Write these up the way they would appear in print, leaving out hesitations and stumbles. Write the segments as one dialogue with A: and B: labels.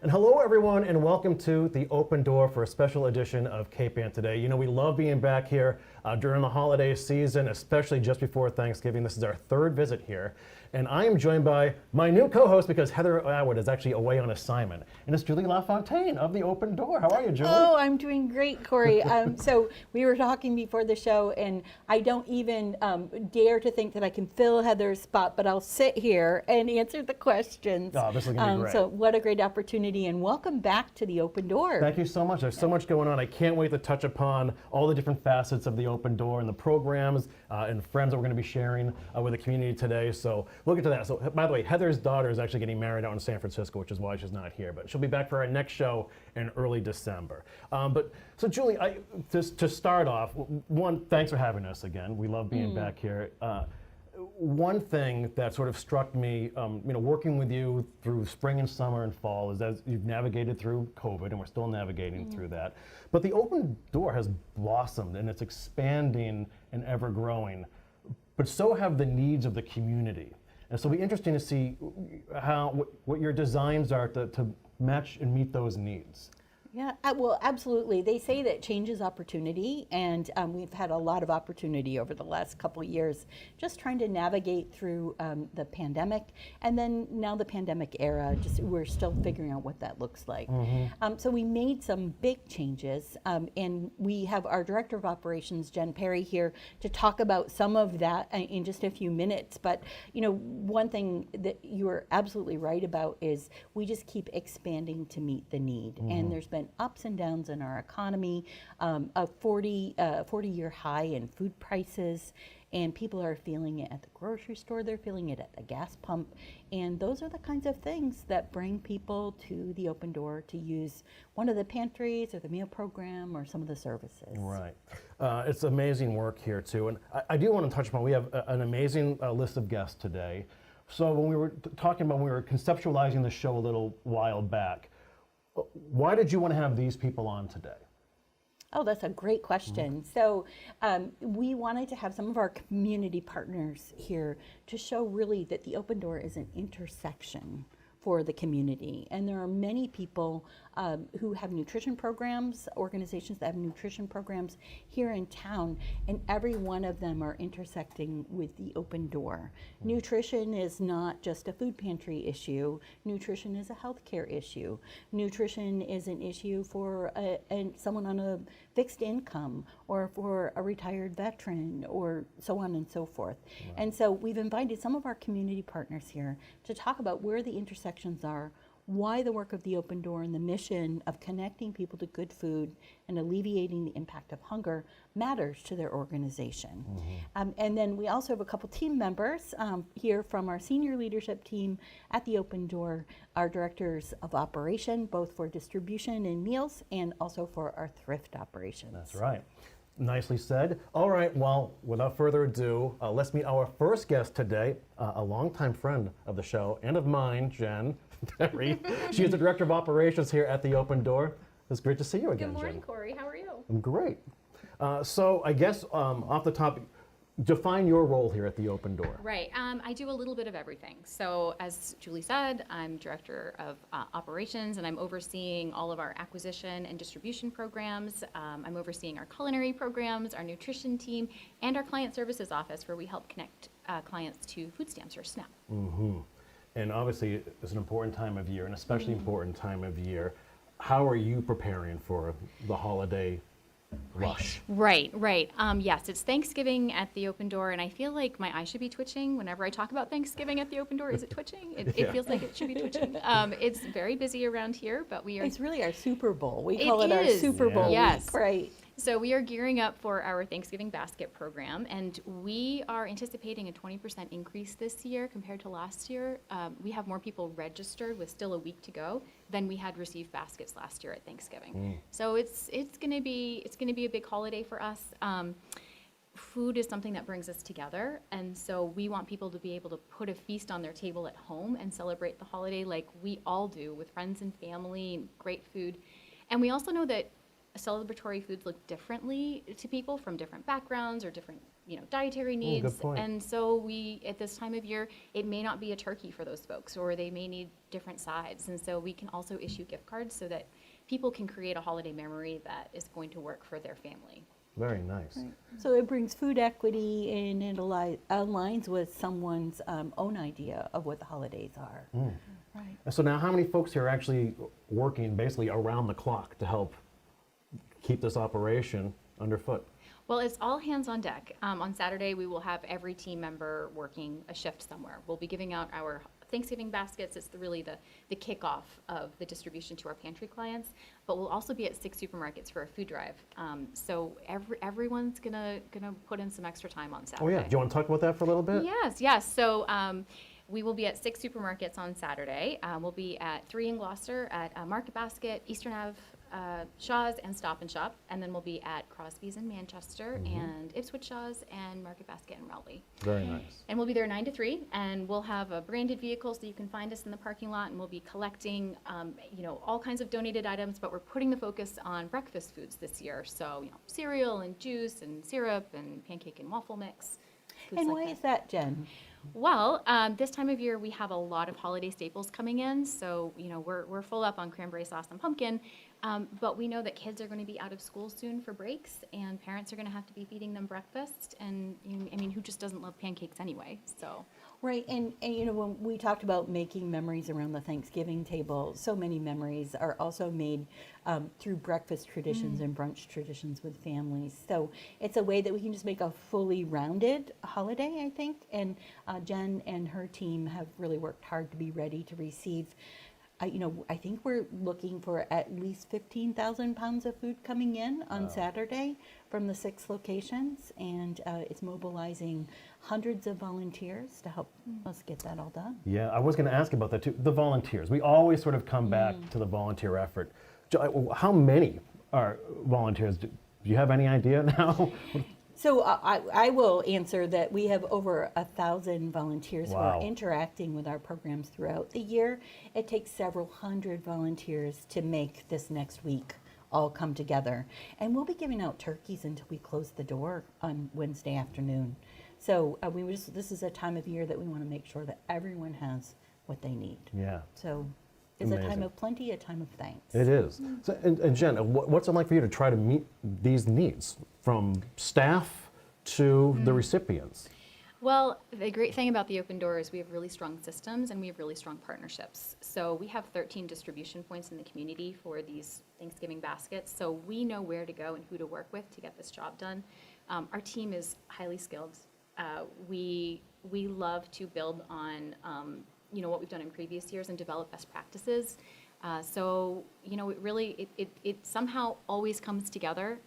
A: And hello everyone, and welcome to The Open Door for a special edition of Cape Ann Today. You know, we love being back here during the holiday season, especially just before Thanksgiving. This is our third visit here. And I am joined by my new co-host because Heather Atwood is actually away on assignment. And it's Julie LaFontaine of The Open Door. How are you, Julie?
B: Oh, I'm doing great, Kory. So we were talking before the show, and I don't even dare to think that I can fill Heather's spot, but I'll sit here and answer the questions.
A: Oh, this is going to be great.
B: So what a great opportunity, and welcome back to The Open Door.
A: Thank you so much. There's so much going on. I can't wait to touch upon all the different facets of The Open Door and the programs and friends that we're going to be sharing with the community today. So we'll get to that. So, by the way, Heather's daughter is actually getting married out in San Francisco, which is why she's not here. But she'll be back for our next show in early December. So, Julie, just to start off, one, thanks for having us again. We love being back here. One thing that sort of struck me, working with you through spring and summer and fall is that you've navigated through COVID, and we're still navigating through that. But the Open Door has blossomed, and it's expanding and ever growing. But so have the needs of the community. And so it'll be interesting to see what your designs are to match and meet those needs.
B: Yeah, well, absolutely. They say that change is opportunity, and we've had a lot of opportunity over the last couple of years, just trying to navigate through the pandemic, and then now the pandemic era, we're still figuring out what that looks like. So we made some big changes, and we have our Director of Operations, Jen Perry, here to talk about some of that in just a few minutes. But, one thing that you are absolutely right about is we just keep expanding to meet the need, and there's been ups and downs in our economy, a 40-year high in food prices, and people are feeling it at the grocery store, they're feeling it at the gas pump, and those are the kinds of things that bring people to the Open Door to use one of the pantries or the meal program or some of the services.
A: Right. It's amazing work here too, and I do want to touch upon, we have an amazing list of guests today. So when we were when we were conceptualizing the show a little while back, why did you want to have these people on today?
B: Oh, that's a great question. So we wanted to have some of our community partners here to show really that the Open Door is an intersection for the community. And there are many people who have nutrition programs, organizations that have nutrition programs here in town, and every one of them are intersecting with the Open Door. Nutrition is not just a food pantry issue. Nutrition is a healthcare issue. Nutrition is an issue for someone on a fixed income, or for a retired veteran, or so on and so forth. Right. And so we've invited some of our community partners here to talk about where the intersections are, why the work of the Open Door and the mission of connecting people to good food and alleviating the impact of hunger matters to their organization. And then we also have a couple team members here from our senior leadership team at the Open Door, our directors of operation, both for distribution and meals and also for our thrift operations.
A: That's right. Nicely said. All right, well, without further ado, let's meet our first guest today, a longtime friend of the show and of mine, Jen Perry. She is the Director of Operations here at the Open Door. It's great to see you again, Jen.
C: Good morning, Kory. How are you?
A: I'm great. So I guess off the top, define your role here at the Open Door.
C: Right. I do a little bit of everything. So as Julie said, I'm Director of Operations, and I'm overseeing all of our acquisition and distribution programs. I'm overseeing our culinary programs, our nutrition team, and our client services office, where we help connect clients to food stamps or SNAP.
A: And obviously, it's an important time of year, an especially important time of year. How are you preparing for the holiday rush?
C: Right. Yes, it's Thanksgiving at the Open Door, and I feel like my eye should be twitching whenever I talk about Thanksgiving at the Open Door. Is it twitching? It feels like it should be twitching. It's very busy around here, but we are...
B: It's really our Super Bowl. We call it our Super Bowl week, right?
C: So we are gearing up for our Thanksgiving basket program, and we are anticipating a 20% increase this year compared to last year. We have more people registered with still a week to go than we had received baskets last year at Thanksgiving. So it's going to be a big holiday for us. Food is something that brings us together, and so we want people to be able to put a feast on their table at home and celebrate the holiday like we all do, with friends and family and great food. And we also know that celebratory foods look differently to people from different backgrounds or different dietary needs.
A: point.
C: And so we, at this time of year, it may not be a turkey for those folks, or they may need different sides. And so we can also issue gift cards so that people can create a holiday memory that is going to work for their family.
A: Very nice.
B: So it brings food equity and it aligns with someone's own idea of what the holidays are. Right.
A: So now how many folks here are actually working basically around the clock to help keep this operation underfoot?
C: Well, it's all hands on deck. On Saturday, we will have every team member working a shift somewhere. We'll be giving out our Thanksgiving baskets. It's really the kickoff of the distribution to our pantry clients. But we'll also be at 6 supermarkets for a food drive. So everyone's gonna put in some extra time on Saturday.
A: Oh yeah, do you want to talk about that for a little bit?
C: Yes. So we will be at 6 supermarkets on Saturday. We'll be at 3 in Gloucester, at Market Basket, Eastern Ave, Shaw's, and Stop and Shop. And then we'll be at Crosby's in Manchester, and Ipswich Shaw's, and Market Basket in Rowley.
A: Very nice.
C: And we'll be there 9 to 3, and we'll have a branded vehicle so you can find us in the parking lot, and we'll be collecting, all kinds of donated items, but we're putting the focus on breakfast foods this year. So, cereal and juice and syrup and pancake and waffle mix. foods
B: And
C: like
B: why
C: that.
B: is that, Jen?
C: Well, this time of year we have a lot of holiday staples coming in, so we're full up on cranberry sauce and pumpkin, but we know that kids are going to be out of school soon for breaks, and parents are going to have to be feeding them breakfast. And who just doesn't love pancakes anyway? So.
B: Right, and when we talked about making memories around the Thanksgiving table, so many memories are also made through breakfast traditions and brunch traditions with families. So it's a way that we can just make a fully rounded holiday, I think. And Jen and her team have really worked hard to be ready to receive. I think we're looking for at least 15,000 pounds of food coming in on Saturday from the 6 locations, and it's mobilizing hundreds of volunteers to help us get that all done.
A: Yeah, I was going to ask about that too. The volunteers. We always sort of come back to the volunteer effort. How many are volunteers? Do you have any idea now?
B: So I will answer that we have over 1,000 volunteers who
A: Wow.
B: are interacting with our programs throughout the year. It takes several hundred volunteers to make this next week all come together. And we'll be giving out turkeys until we close the door on Wednesday afternoon. So this is a time of year that we want to make sure that everyone has what they need.
A: Yeah.
B: So it's a time
A: Amazing.
B: of plenty, a time of thanks.
A: It is. So, and Jen, what's it like for you to try to meet these needs from staff to the recipients?
C: Well, the great thing about the Open Door is we have really strong systems and we have really strong partnerships. So we have 13 distribution points in the community for these Thanksgiving baskets. So we know where to go and who to work with to get this job done. Our team is highly skilled. We love to build on what we've done in previous years and develop best practices. So it really it somehow always comes together.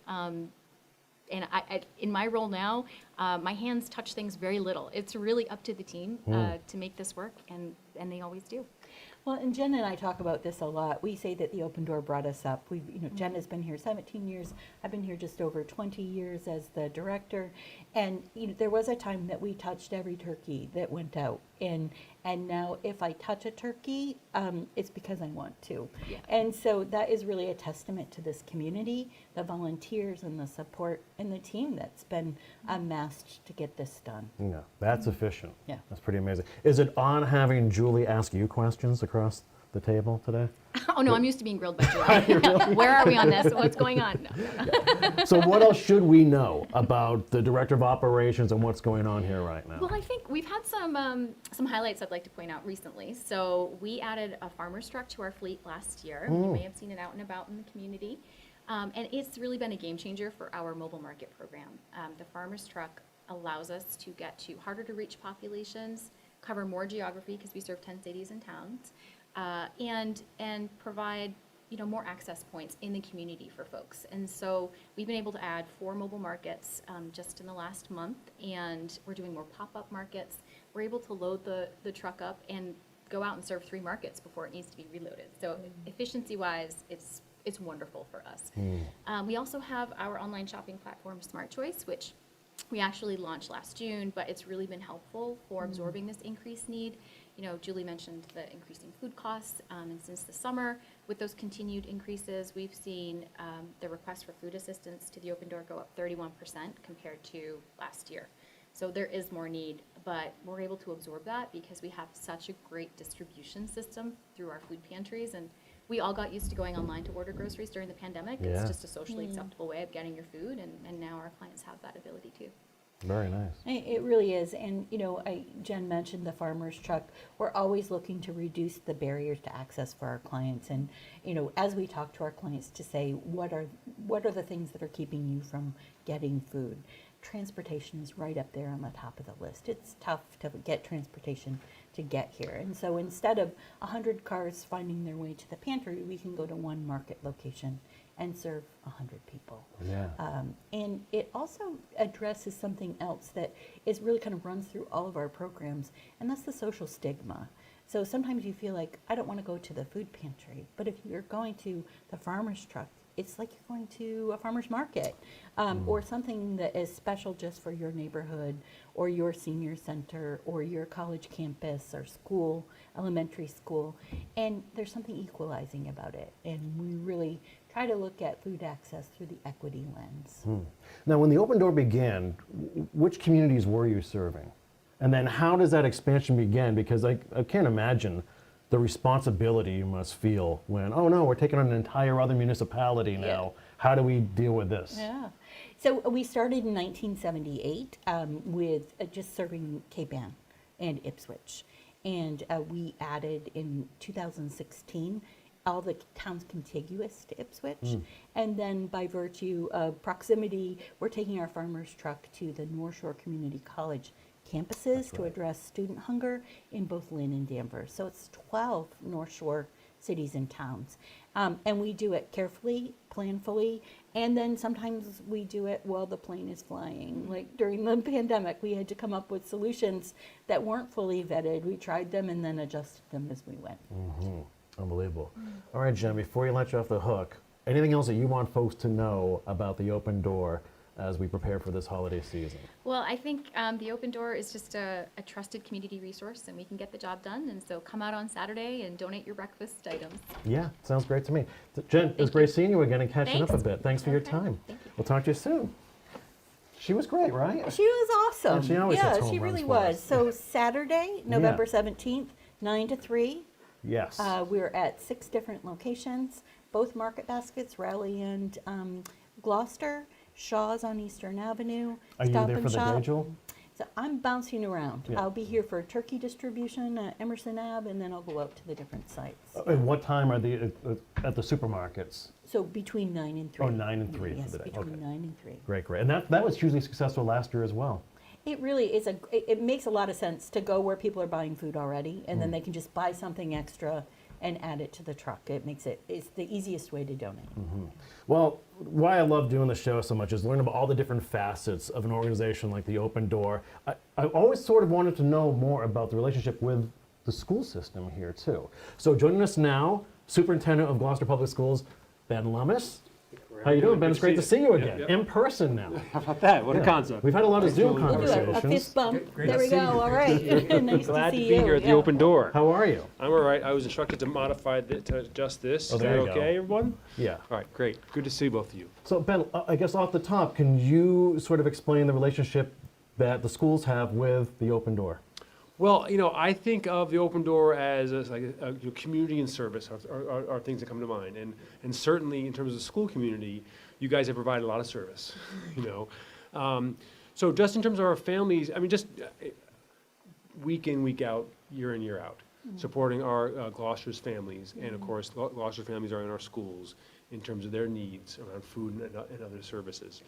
C: And I, in my role now, my hands touch things very little. It's really up to the team to make this work, and they always do.
B: Well, and Jen and I talk about this a lot. We say that the Open Door brought us up. Jen has been here 17 years. I've been here just over 20 years as the director. And there was a time that we touched every turkey that went out. And now if I touch a turkey, it's because I want to.
C: Yeah.
B: And so that is really a testament to this community, the volunteers and the support and the team that's been amassed to get this done.
A: Yeah, that's efficient.
B: Yeah.
A: That's pretty amazing. Is it on having Julie ask you questions across the table today?
C: Oh no, I'm used to being grilled by Julie. Where are we on this? What's going on? No.
A: So what else should we know about the Director of Operations and what's going on here right now?
C: Well, I think we've had some highlights I'd like to point out recently. So we added a farmer's truck to our fleet last year. You may have seen it out and about in the community. And it's really been a game changer for our mobile market program. The farmer's truck allows us to get to harder to reach populations, cover more geography because we serve 10 cities and towns, and provide more access points in the community for folks. And so we've been able to add 4 mobile markets just in the last month, and we're doing more pop-up markets. We're able to load the truck up and go out and serve 3 markets before it needs to be reloaded. So efficiency-wise, it's wonderful for us. We also have our online shopping platform, Smart Choice, which we actually launched last June, but it's really been helpful for absorbing this increased need. Julie mentioned the increasing food costs, and since the summer, with those continued increases, we've seen the request for food assistance to the Open Door go up 31% compared to last year. So there is more need, but we're able to absorb that because we have such a great distribution system through our food pantries, and we all got used to going online to order groceries during the pandemic.
A: Yeah.
C: It's just a socially acceptable way of getting your food, and now our clients have that ability too.
A: Very nice.
B: It really is. And, Jen mentioned the farmer's truck. We're always looking to reduce the barriers to access for our clients. And, as we talk to our clients to say, what are the things that are keeping you from getting food? Transportation is right up there on the top of the list. It's tough to get transportation to get here. And so instead of 100 cars finding their way to the pantry, we can go to one market location and serve 100 people.
A: Yeah.
B: And it also addresses something else that is really kind of runs through all of our programs, and that's the social stigma. So sometimes you feel like, I don't want to go to the food pantry, but if you're going to the farmer's truck, it's like you're going to a farmer's market, or something that is special just for your neighborhood or your senior center or your college campus or school, elementary school. And there's something equalizing about it. And we really try to look at food access through the equity lens.
A: Now, when the Open Door began, which communities were you serving? And then how does that expansion begin? Because I can't imagine the responsibility you must feel when, oh no, we're taking on an entire other municipality now.
B: Yeah.
A: How do we deal with this?
B: Yeah. So we started in 1978 with just serving Cape Ann and Ipswich. And we added in 2016 all the towns contiguous to Ipswich. And then by virtue of proximity, we're taking our farmer's truck to the North Shore Community College campuses to address student hunger in both Lynn and Danvers. So it's 12 North Shore cities and towns. And we do it carefully, planfully, and then sometimes we do it while the plane is flying. Like during the pandemic, we had to come up with solutions that weren't fully vetted. We tried them and then adjusted them as we went.
A: Unbelievable. All right, Jen, before you let you off the hook, anything else that you want folks to know about the Open Door as we prepare for this holiday season?
C: Well, I think the Open Door is just a trusted community resource, and we can get the job done. And so come out on Saturday and donate your breakfast items.
A: Yeah, sounds great to me. Jen, it was great seeing you again and catching up a
C: Thanks.
A: bit. Thanks for your
C: Okay,
A: time.
C: thank you.
A: We'll talk to you soon. She was great, right?
B: She was awesome.
A: And she always hits home
B: she
A: runs
B: really
A: for
B: was.
A: us.
B: So Saturday, November 17th, 9 to 3.
A: Yes.
B: We're at 6 different locations, both market baskets, Rowley and Gloucester. Shaw's on Eastern Avenue.
A: Are you
B: Stop
A: there
B: and
A: for the
B: Shop.
A: vigil?
B: So I'm bouncing around.
A: Yeah.
B: I'll be here for turkey distribution at Emerson Ave, and then I'll go out to the different sites.
A: And what time are the at the supermarkets?
B: So between 9 and 3.
A: Oh, 9 and 3
B: Yes,
A: for the day.
B: between
A: Okay.
B: 9 and 3.
A: Great, great. And that was hugely successful last year as well.
B: It really is it makes a lot of sense to go where people are buying food already, and
A: Mm.
B: then they can just buy something extra and add it to the truck. It's the easiest way to donate.
A: Well, why I love doing the show so much is learn about all the different facets of an organization like the Open Door. I always sort of wanted to know more about the relationship with the school system here too. So joining us now, Superintendent of Gloucester Public Schools, Ben Lummis. How you doing, Ben? It's great to see you again, in person now.
D: How about that? What a
A: Yeah.
D: concept.
A: We've had a lot of Zoom
D: We'll
B: We'll do
A: conversations.
B: a fist bump.
D: Great
B: There
D: to
B: we
D: see
B: go.
D: you.
B: All right. Nice
D: Glad to
B: see
D: be
B: you.
D: here at the
B: Yeah.
D: Open Door.
A: How are you?
D: I'm all right. I was instructed to modify to adjust this.
A: Oh,
D: Is
A: there
D: that
A: you go.
D: okay, everyone?
A: Yeah.
D: All right, great. Good to see both of you.
A: So Ben, I guess off the top, can you sort of explain the relationship that the schools have with the Open Door?
D: Well, I think of the Open Door as like a community and service are things that come to mind. And certainly in terms of the school community, you guys have provided a lot of service, So just in terms of our families, I mean, just week in, week out, year in, year out, supporting our Gloucester's families. And of course, Gloucester families are in our schools in terms of their needs around food and other services.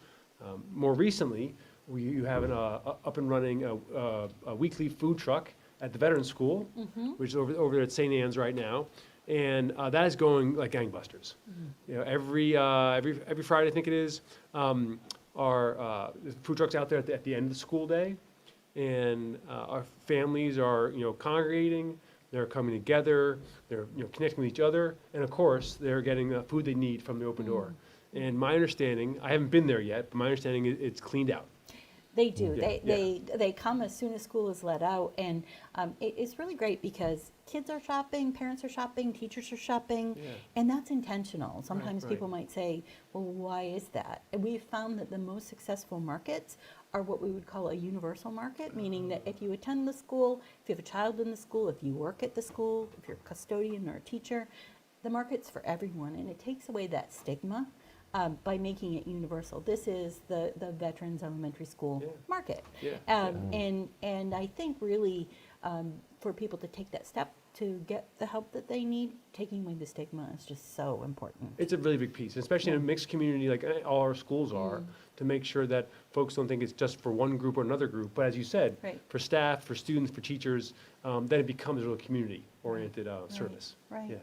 D: More recently, you have an up and running a weekly food truck at the Veterans School, which is over there at St. Anne's right now, and that is going like gangbusters. Every Friday, I think it is, our food trucks out there at the end of the school day, and our families are congregating. They're coming together. They're connecting with each other, and of course, they're getting the food they need from the Open Door. And my understanding, I haven't been there yet, but my understanding is it's cleaned out.
B: They do.
D: Yeah,
B: They come as soon as school is let out, and it's really great because kids are shopping, parents are shopping, teachers are shopping,
D: Yeah.
B: and that's intentional. Sometimes
D: right.
B: people might say, "Well, why is that?" And we've found that the most successful markets are what we would call a universal market, meaning that if you attend the school, if you have a child in the school, if you work at the school, if you're a custodian or a teacher, the market's for everyone, and it takes away that stigma. By making it universal. This is the Veterans Elementary School
D: Yeah.
B: market.
D: Yeah.
B: And I think really for people to take that step to get the help that they need, taking away the stigma is just so important.
D: It's a really big piece, especially in a mixed community like all our schools are, to make sure that folks don't think it's just for one group or another group, but as you said,
B: Right.
D: for staff, for students, for teachers, then it becomes a real community-oriented service.
B: Right.
D: Yeah.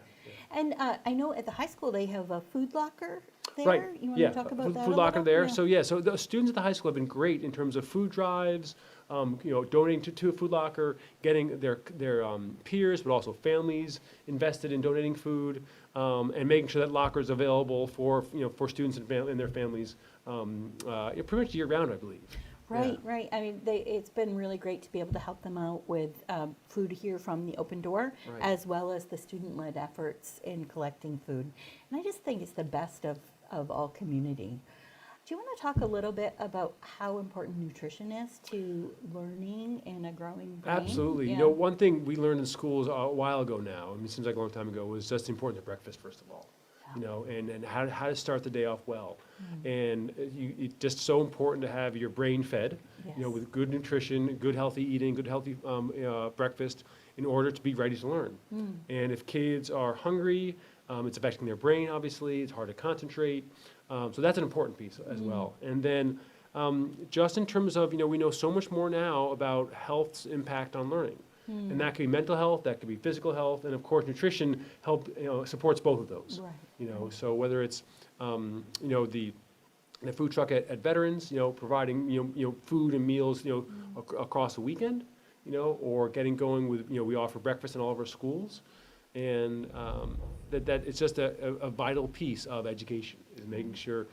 B: And I know at the high school they have a food locker there.
D: Right,
B: You want
D: yeah.
B: to talk about that?
D: Food
B: a
D: locker
B: little?
D: there.
B: Yeah.
D: So the students at the high school have been great in terms of food drives, donating to a food locker, getting their peers, but also families invested in donating food, and making sure that locker is available for students and their families, pretty much year round, I believe.
B: Right, right. I mean, it's been really great to be able to help them out with food here from the Open Door,
D: Right.
B: as well as the student-led efforts in collecting food. And I just think it's the best of all community. Do you want to talk a little bit about how important nutrition is to learning and a growing brain?
D: Absolutely.
B: Yeah.
D: One thing we learned in schools a while ago now, it seems like a long time ago, was just important to breakfast, first of all. And how to start the day off well. And it's just so important to have your brain fed,
B: Yes.
D: with good nutrition, good healthy eating, good healthy breakfast in order to be ready to learn. And if kids are hungry, it's affecting their brain, obviously, it's hard to concentrate. So that's an important piece as well. And then just in terms of, we know so much more now about health's impact on learning. And that could be mental health, that could be physical health, and of course nutrition supports both of those.
B: Right.
D: So whether it's the food truck at Veterans, providing food and meals across the weekend, or getting going with we offer breakfast in all of our schools, and that it's just a vital piece of education is making sure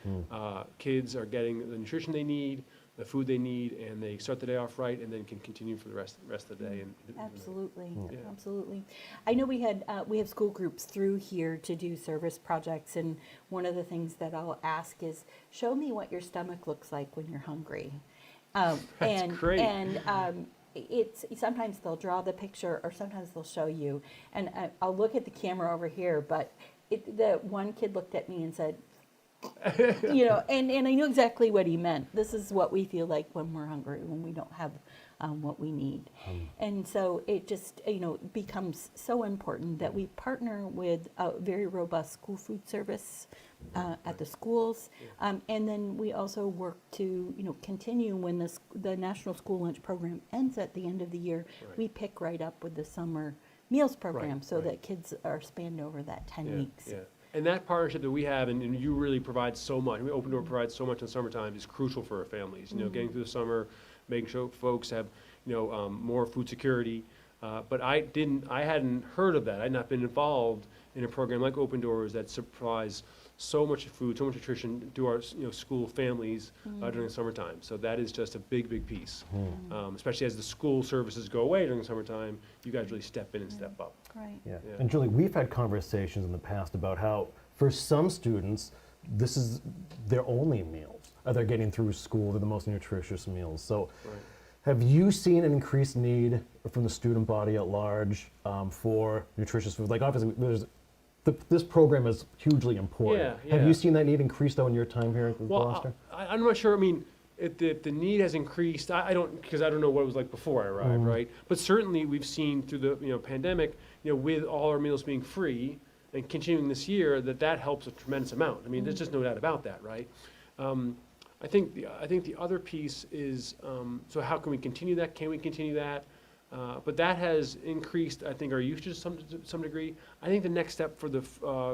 D: kids are getting the nutrition they need, the food they need, and they start the day off right, and then can continue for the rest of the day. And
B: Absolutely,
D: Yeah.
B: absolutely. I know we have school groups through here to do service projects, and one of the things that I'll ask is, show me what your stomach looks like when you're hungry.
D: That's great.
B: And it's sometimes they'll draw the picture, or sometimes they'll show you. And I'll look at the camera over here, but the one kid looked at me and said, and I knew exactly what he meant. This is what we feel like when we're hungry, when we don't have what we need. And so it just, becomes so important that we partner with a very robust school food service at the schools. And then we also work to, continue when the National School Lunch Program ends at the end of the year.
D: Right.
B: We pick right up with the summer meals program so
D: right.
B: that kids are spanned over that 10 weeks.
D: Yeah. And that partnership that we have, and you really provide so much, Open Door provides so much in the summertime, is crucial for our families. Getting through the summer, making sure folks have, more food security. But I hadn't heard of that. I had not been involved in a program like Open Doors that supplies so much food, so much nutrition to our, school families during the summertime. So that is just a big, big piece. Especially as the school services go away during the summertime, you guys really step in and step up.
B: Right.
A: Yeah.
D: Yeah.
A: And Julie, we've had conversations in the past about how for some students, this is their only meals. They're getting through school, they're the most nutritious meals. So
D: Right.
A: have you seen an increased need from the student body at large for nutritious food? Like obviously this program is hugely important.
D: Yeah,
A: Have
D: yeah.
A: you seen that need increase though in your time here at Gloucester?
D: I'm not sure. I mean, the need has increased. I don't, because I don't know what it was like before I arrived, right? But certainly we've seen through the pandemic, with all our meals being free and continuing this year, that helps a tremendous amount. I mean, there's just no doubt about that, right? I think the other piece is, so how can we continue that? Can we continue that? But that has increased, I think, our usage to some degree. I think the next step for the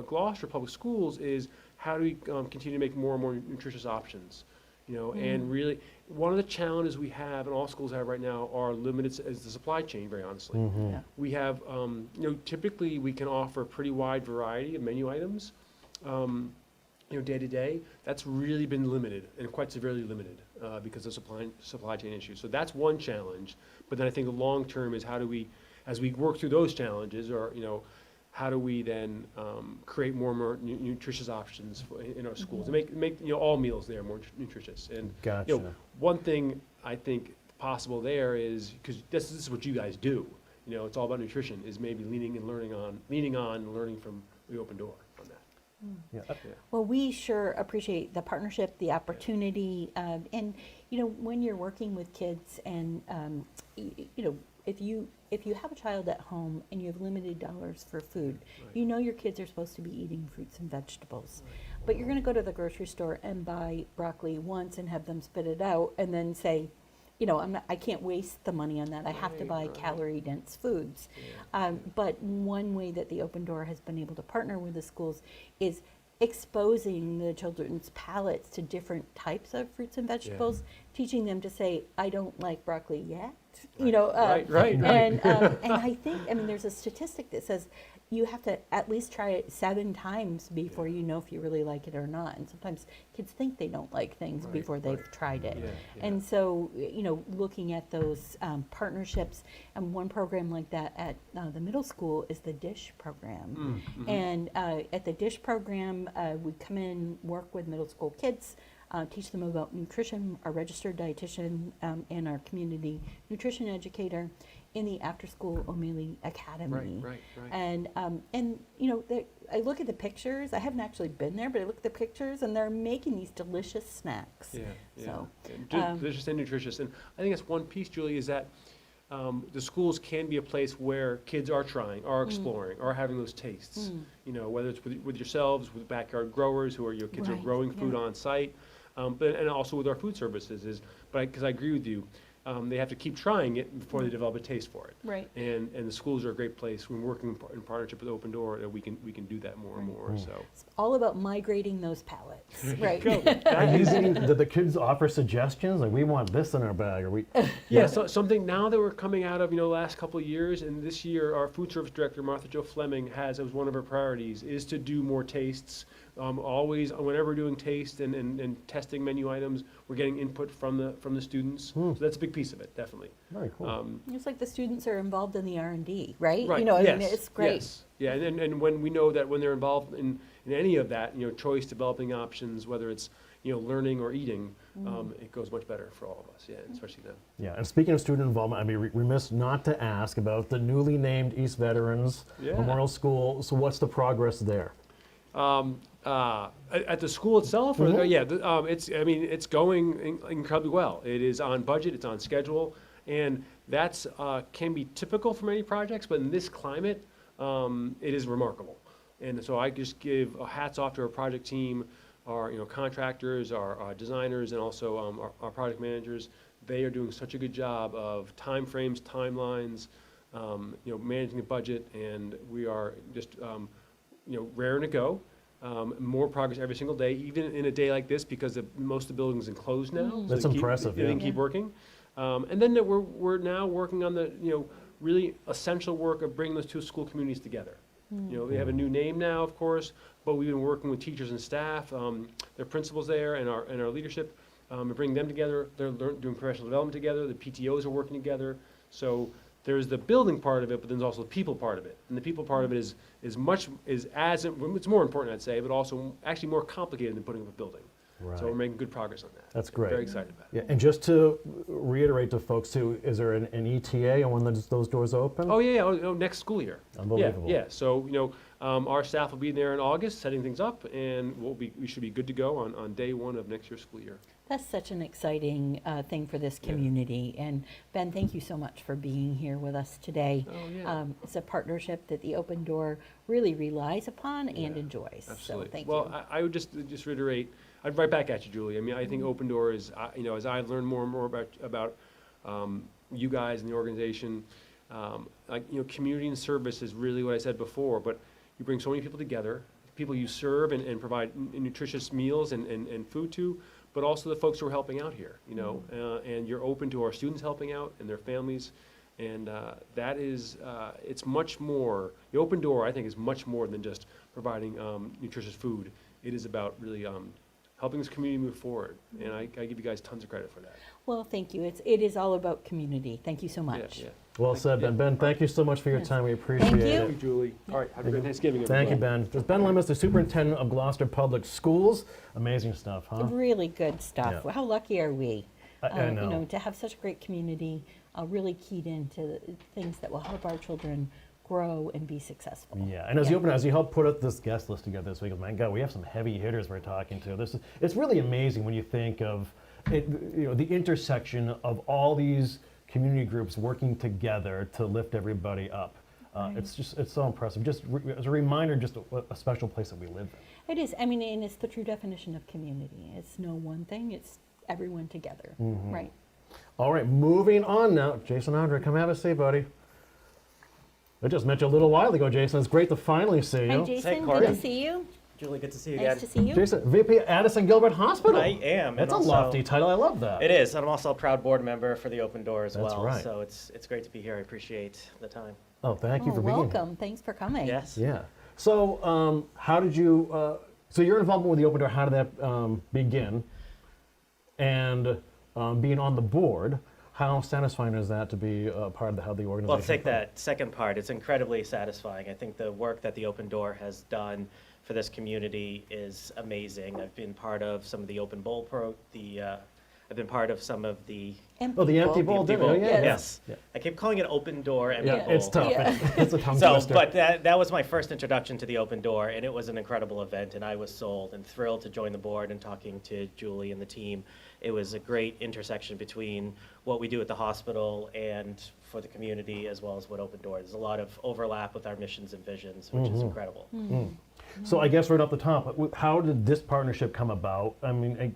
D: Gloucester Public Schools is how do we continue to make more and more nutritious options? And really, one of the challenges we have, and all schools have right now, are limited as the supply chain, very honestly.
B: Yeah.
D: We have, typically we can offer a pretty wide variety of menu items. day to day, that's really been limited and quite severely limited because of supply chain issues. So that's one challenge. But then I think the long term is how do we, as we work through those challenges, or how do we then create more and more nutritious options in our schools and make all meals there more nutritious. And
A: Gotcha.
D: one thing I think possible there is, because this is what you guys do. It's all about nutrition. Is maybe leaning on and learning from the Open Door on that.
A: Yeah.
B: Well, we sure appreciate the partnership, the opportunity, and when you're working with kids, and if you have a child at home and you have limited dollars for food,
D: Right.
B: Your kids are supposed to be eating fruits and vegetables, but you're going to go to the grocery store and buy broccoli once and have them spit it out, and then say, I can't waste the money on that. I have to buy
D: Right.
B: calorie-dense foods. But one way that the Open Door has been able to partner with the schools is exposing the children's palates to different types of fruits and vegetables, teaching them to say, I don't like broccoli yet.
D: Right.
B: And I think, there's a statistic that says you have to at least try it 7 times before you know if you really like it or not. And sometimes kids think they don't like things
D: Right,
B: before they've tried it.
D: Yeah.
B: And so, looking at those partnerships, and one program like that at the middle school is the DISH program. And at the DISH program, we come in, work with middle school kids, teach them about nutrition, our registered dietitian and our community nutrition educator in the after-school O'Malley Academy.
D: Right.
B: And I look at the pictures. I haven't actually been there, but I look at the pictures, and they're making these delicious snacks. So,
D: delicious and nutritious. And I think that's one piece, Julie, is that the schools can be a place where kids are trying, are exploring, are having those tastes. Whether it's with yourselves, with backyard growers who are your kids are
B: Right,
D: growing food
B: yeah.
D: on site, and also with our food services. Because I agree with you. They have to keep trying it before they develop a taste for it.
B: Right.
D: And the schools are a great place when working in partnership with Open Door that we can do that more and more. So
B: it's all about migrating those palates, right?
A: Did the kids offer suggestions? Like, we want this in our bag, or we?
D: Yeah, so something now that we're coming out of, the last couple of years, and this year our food service director, Martha Jo Fleming, has as one of her priorities is to do more tastes. Always, whenever we're doing taste and testing menu items, we're getting input from the students. So that's a big piece of it, definitely.
A: Very cool.
B: It's like the students are involved in the R&D, right?
D: Right.
B: Yes. It's great.
D: Yes. Yeah, and when we know that when they're involved in any of that, choice developing options, whether it's learning or eating, it goes much better for all of us. Yeah, especially them.
A: Yeah, and speaking of student involvement, I'd be remiss not to ask about the newly named East Veterans Memorial School. So what's the progress there?
D: At the school itself, it's going incredibly well. It is on budget, it's on schedule, and that's can be typical for many projects, but in this climate, it is remarkable. And so I just give hats off to our project team, our contractors, our designers, and also our project managers. They are doing such a good job of time frames, timelines, managing the budget, and we are just raring to go. More progress every single day, even in a day like this, because most of the buildings are enclosed now. So
A: That's impressive.
D: They can keep working, and then we're now working on the really essential work of bringing those two school communities together. They have a new name now, of course, but we've been working with teachers and staff, their principals there, and our leadership, and bringing them together. They're doing professional development together. The PTOs are working together. So there's the building part of it, but then there's also the people part of it. And the people part of it is it's more important, I'd say, but also actually more complicated than putting up a building.
A: Right.
D: So we're making good progress on that.
A: That's great.
D: Very excited about it.
A: Yeah, and just to reiterate to folks too, is there an ETA on when those doors open?
D: Oh yeah, next school year.
A: Unbelievable.
D: Yeah. So our staff will be there in August, setting things up, and we should be good to go on day 1 of next year's school year.
B: That's such an exciting thing for this community. And Ben, thank you so much for being here with us today.
D: Oh, yeah.
B: It's a partnership that the Open Door really relies upon and enjoys.
D: Absolutely.
B: So thank
D: well,
B: you.
D: I would just reiterate. I'd right back at you, Julie. I mean, I think Open Door is, as I learn more and more about you guys and the organization, community and service is really what I said before. But you bring so many people together, people you serve and provide nutritious meals and food to, but also the folks who are helping out here. And you're open to our students helping out and their families, And that is, it's much more, the Open Door, I think, is much more than just providing nutritious food. It is about really helping this community move forward. And I give you guys tons of credit for that.
B: Well, thank you. It is all about community. Thank you so much.
D: Yeah, yeah.
A: Well said, Ben. Ben, thank you so much for your time. We appreciate
B: Thank you.
A: it.
D: Thank you, Julie. All right, have a good Thanksgiving, everybody.
A: Thank you, Ben. There's Ben Lemus, the superintendent of Gloucester Public Schools. Amazing stuff, huh?
B: Really good stuff.
A: Yeah.
B: How lucky are we?
A: I know.
B: You know, to have such a great community, really keyed into things that will help our children grow and be successful.
A: Yeah, and as you help put this guest list together this week, my God, we have some heavy hitters we're talking to. It's really amazing when you think of it, you know, the intersection of all these community groups working together to lift everybody up. It's so impressive. Just as a reminder, just a special place that we live in.
B: It is. I mean, and it's the true definition of community. It's no one thing. It's everyone together, right?
A: All right, moving on now. Jason Andre, come have a seat, buddy. I just met you a little while ago, Jason. It's great to finally see you.
B: Hi, Jason.
E: Hey,
B: Good
E: Kory.
B: to see you.
E: Julie, good to see you
B: Nice
E: again.
B: to see you.
A: Jason, VP Addison Gilbert Hospital.
E: I am.
A: That's a
E: and also-
A: lofty title. I love that.
E: It is. And I'm also a proud board member for the Open Door as
A: That's
E: well.
A: right.
E: So it's great to be here. I appreciate the time.
A: Oh, thank you for being here.
B: Welcome. Thanks for coming.
E: Yes.
A: Yeah. So, how did you? So your involvement with the Open Door, how did that begin? And being on the board, how satisfying is that to be a part of how the organization?
E: Well, let's take that second part. It's incredibly satisfying. I think the work that the Open Door has done for this community is amazing. I've been part of some of the Open Bowl I've been part of some of the
A: Oh, the empty bowl
E: empty
A: dinner.
E: bowl.
A: Yeah.
E: Yes.
A: Yeah.
E: I keep calling it Open Door empty
A: Yeah,
E: bowl.
A: it's tough.
B: Yeah.
A: It's a tongue
E: So,
A: twister.
E: but that was my first introduction to the Open Door, and it was an incredible event, and I was sold and thrilled to join the board and talking to Julie and the team. It was a great intersection between what we do at the hospital and for the community, as well as what Open Door. There's a lot of overlap with our missions and visions, which is incredible.
A: So I guess right off the top, how did this partnership come about? I mean,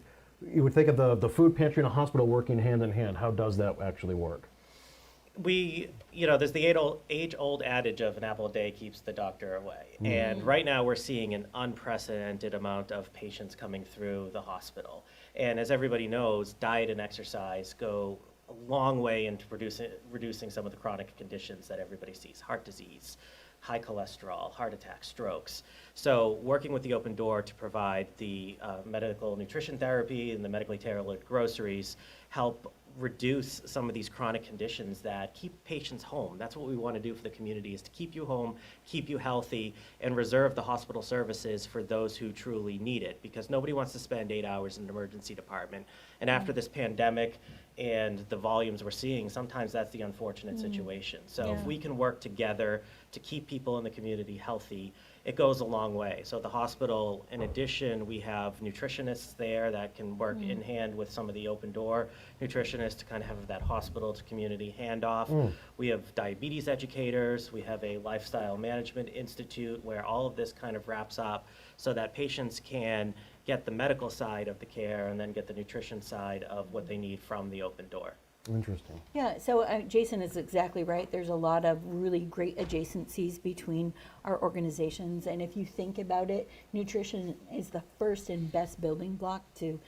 A: you would think of the food pantry and a hospital working hand in hand. How does that actually work?
E: There's the age-old adage of an apple a day keeps the doctor away. And right now we're seeing an unprecedented amount of patients coming through the hospital. And as everybody knows, diet and exercise go a long way into reducing some of the chronic conditions that everybody sees: heart disease, high cholesterol, heart attacks, strokes. So working with the Open Door to provide the medical nutrition therapy and the medically tailored groceries help reduce some of these chronic conditions that keep patients home. That's what we want to do for the community, is to keep you home, keep you healthy, and reserve the hospital services for those who truly need it, because nobody wants to spend 8 hours in an emergency department. And after this pandemic and the volumes we're seeing, sometimes that's the unfortunate situation. So if
B: Yeah.
E: we can work together to keep people in the community healthy, it goes a long way. So at the hospital, in addition, we have nutritionists there that can work in hand with some of the Open Door nutritionists to kind of have that hospital to community handoff. We have diabetes educators. We have a lifestyle management institute where all of this kind of wraps up so that patients can get the medical side of the care and then get the nutrition side of what they need from the Open Door.
A: Interesting.
B: Yeah, so Jason is exactly right. There's a lot of really great adjacencies between our organizations. And if you think about it, nutrition is the first and best building block to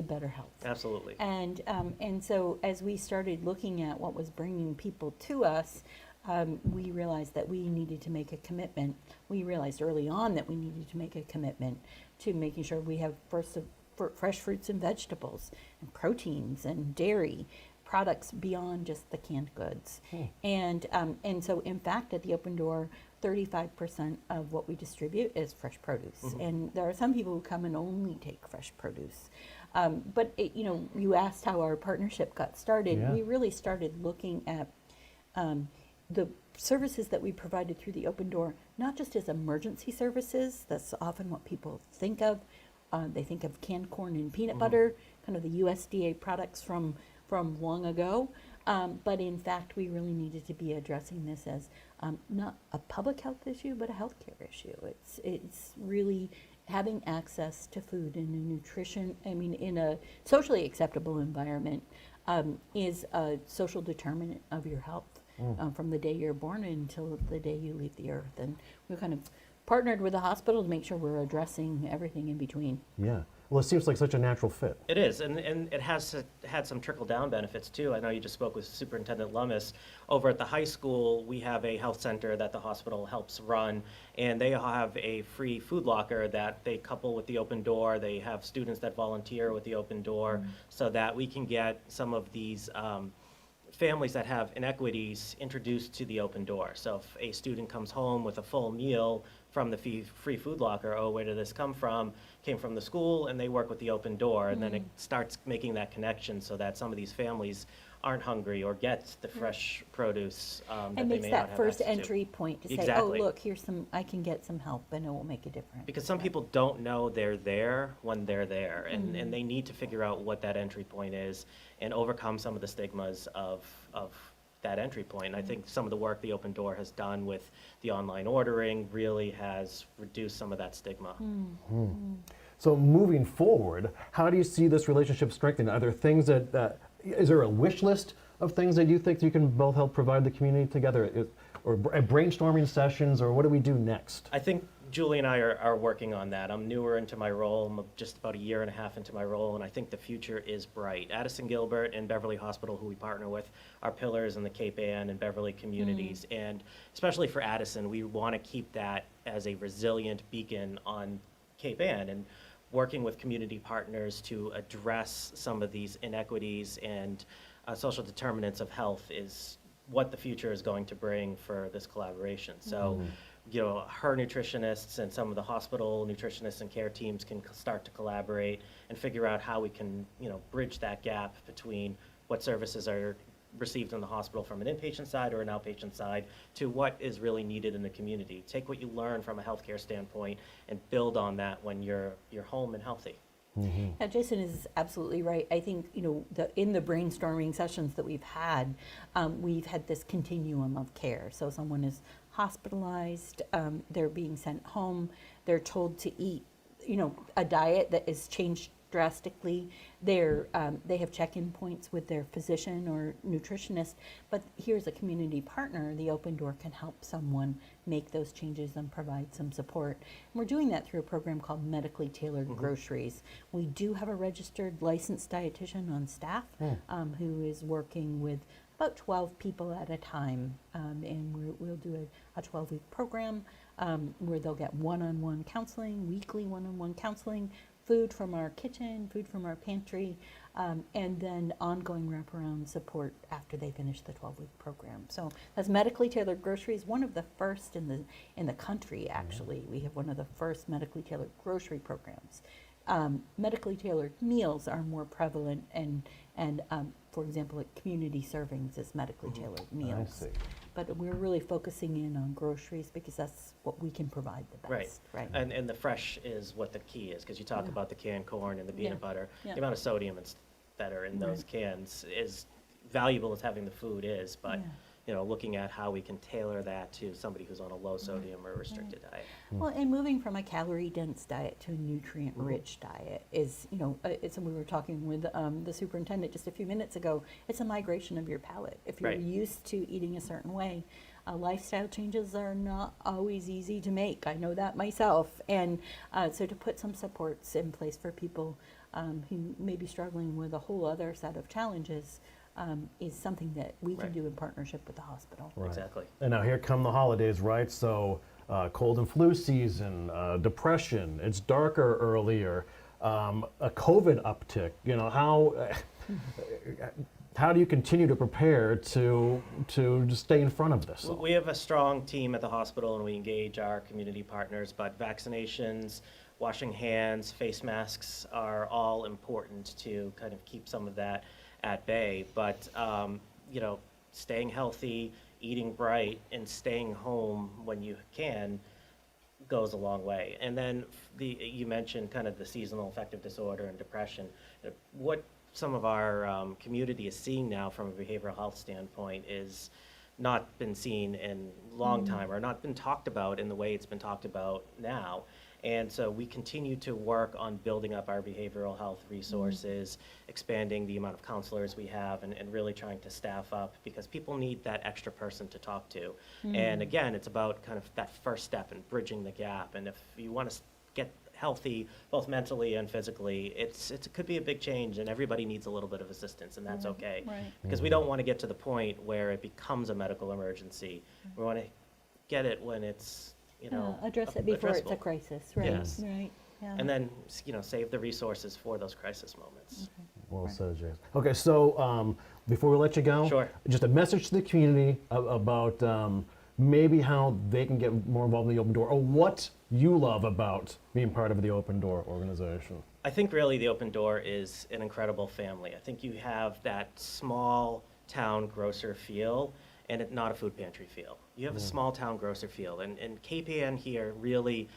B: better health.
E: Absolutely.
B: And so as we started looking at what was bringing people to us, we realized that we needed to make a commitment. We realized early on that we needed to make a commitment to making sure we have fresh fruits and vegetables and proteins and dairy products beyond just the canned goods. And so in fact at the Open Door, 35% of what we distribute is fresh produce. And there are some people who come and only take fresh produce. But you asked how our partnership got started.
A: Yeah.
B: We really started looking at the services that we provided through the Open Door, not just as emergency services. That's often what people think of. They think of canned corn and peanut butter, kind of the USDA products from long ago. But in fact, we really needed to be addressing this as not a public health issue, but a healthcare issue. It's really having access to food and nutrition, in a socially acceptable environment, is a social determinant of your health from the day you're born until the day you leave the earth. And we kind of partnered with the hospital to make sure we're addressing everything in between.
A: Yeah. Well, it seems like such a natural fit.
E: It is, and it has had some trickle-down benefits too. I know you just spoke with Superintendent Lummis. Over at the high school, we have a health center that the hospital helps run, and they have a free food locker that they couple with the Open Door. They have students that volunteer with the Open Door so that we can get some of these families that have inequities introduced to the Open Door. So if a student comes home with a full meal from the free food locker, oh, where did this come from? Came from the school, and they work with the Open Door, and then it starts making that connection so that some of these families aren't hungry or get the fresh produce that
B: And
E: they
B: makes
E: may not
B: that
E: have
B: first
E: access to.
B: entry point to say, oh,
E: Exactly.
B: look, here's some, I can get some help and it will make a difference.
E: Because some people don't know they're there when they're there, and they need to figure out what that entry point is and overcome some of the stigmas of that entry point. And I think some of the work the Open Door has done with the online ordering really has reduced some of that stigma.
A: So moving forward, how do you see this relationship strengthened? Are there things that, is there a wish list of things that you think you can both help provide the community together? Or brainstorming sessions, or what do we do next?
E: I think Julie and I are working on that. I'm newer into my role. I'm just about a year and a half into my role, and I think the future is bright. Addison Gilbert and Beverly Hospital, who we partner with, are pillars in the Cape Ann and Beverly communities. And especially for Addison, we want to keep that as a resilient beacon on Cape Ann, and working with community partners to address some of these inequities and social determinants of health is what the future is going to bring for this collaboration. So, you know, her nutritionists and some of the hospital nutritionists and care teams can start to collaborate and figure out how we can, you know, bridge that gap between what services are received in the hospital from an inpatient side or an outpatient side to what is really needed in the community. Take what you learn from a healthcare standpoint and build on that when you're home and healthy.
B: Yeah, Jason is absolutely right. I think, you know, in the brainstorming sessions that we've had this continuum of care. So someone is hospitalized, they're being sent home, they're told to eat, you know, a diet that is changed drastically. They have check-in points with their physician or nutritionist, but here's a community partner. The Open Door can help someone make those changes and provide some support. And we're doing that through a program called Medically Tailored Groceries. We do have a registered licensed dietitian on staff who is working with about 12 people at a time, and we'll do a 12-week program where they'll get one-on-one counseling, weekly one-on-one counseling, food from our kitchen, food from our pantry, and then ongoing wraparound support after they finish the 12-week program. So that's Medically Tailored Groceries, one of the first in the country, actually. We have one of the first medically tailored grocery programs. Medically tailored meals are more prevalent, and for example, at community servings is medically tailored meals.
A: see.
B: But we're really focusing in on groceries because that's what we can provide the best. Right.
E: And the fresh is what the key is, because you talk about the canned corn and the peanut butter.
B: Yeah.
E: The amount of sodium that are in those cans is valuable as having the food is, but you know, looking at how we can tailor that to somebody who's on a low sodium or restricted diet.
B: Well, and moving from a calorie-dense diet to a nutrient-rich diet is, you know, we were talking with the superintendent just a few minutes ago, it's a migration of your palate. If you're
E: Right.
B: used to eating a certain way, lifestyle changes are not always easy to make. I know that myself. And so to put some supports in place for people who may be struggling with a whole other set of challenges is something that we can
E: Right.
B: do in partnership with the hospital.
A: Right.
E: Exactly.
A: And now here come the holidays, right? So cold and flu season, depression, it's darker earlier, a COVID uptick. You know, how do you continue to prepare to just stay in front of this?
E: We have a strong team at the hospital, and we engage our community partners, but vaccinations, washing hands, face masks are all important to kind of keep some of that at bay. But, you know, staying healthy, eating bright, and staying home when you can goes a long way. And then you mentioned kind of the seasonal affective disorder and depression. What some of our community is seeing now from a behavioral health standpoint is not been seen in a long time, or not been talked about in the way it's been talked about now. And so we continue to work on building up our behavioral health resources, expanding the amount of counselors we have, and really trying to staff up, because people need that extra person to talk to. And again, it's about kind of that first step and bridging the gap. And if you want to get healthy, both mentally and physically, it could be a big change, and everybody needs a little bit of assistance, and that's okay.
B: Right.
E: Because we don't want to get to the point where it becomes a medical emergency. We want to get it when it's,
B: Address it before it's a
E: addressable.
B: crisis, right?
E: Yes.
B: Right. Yeah.
E: And then, save the resources for those crisis moments.
A: Well said, Jason. Okay, so before we let you go,
E: Sure.
A: just a message to the community about maybe how they can get more involved in the Open Door, or what you love about being part of the Open Door organization.
E: I think really the Open Door is an incredible family. I think you have that small town grocer feel and not a food pantry feel. You have a small town grocer feel, and KPN here really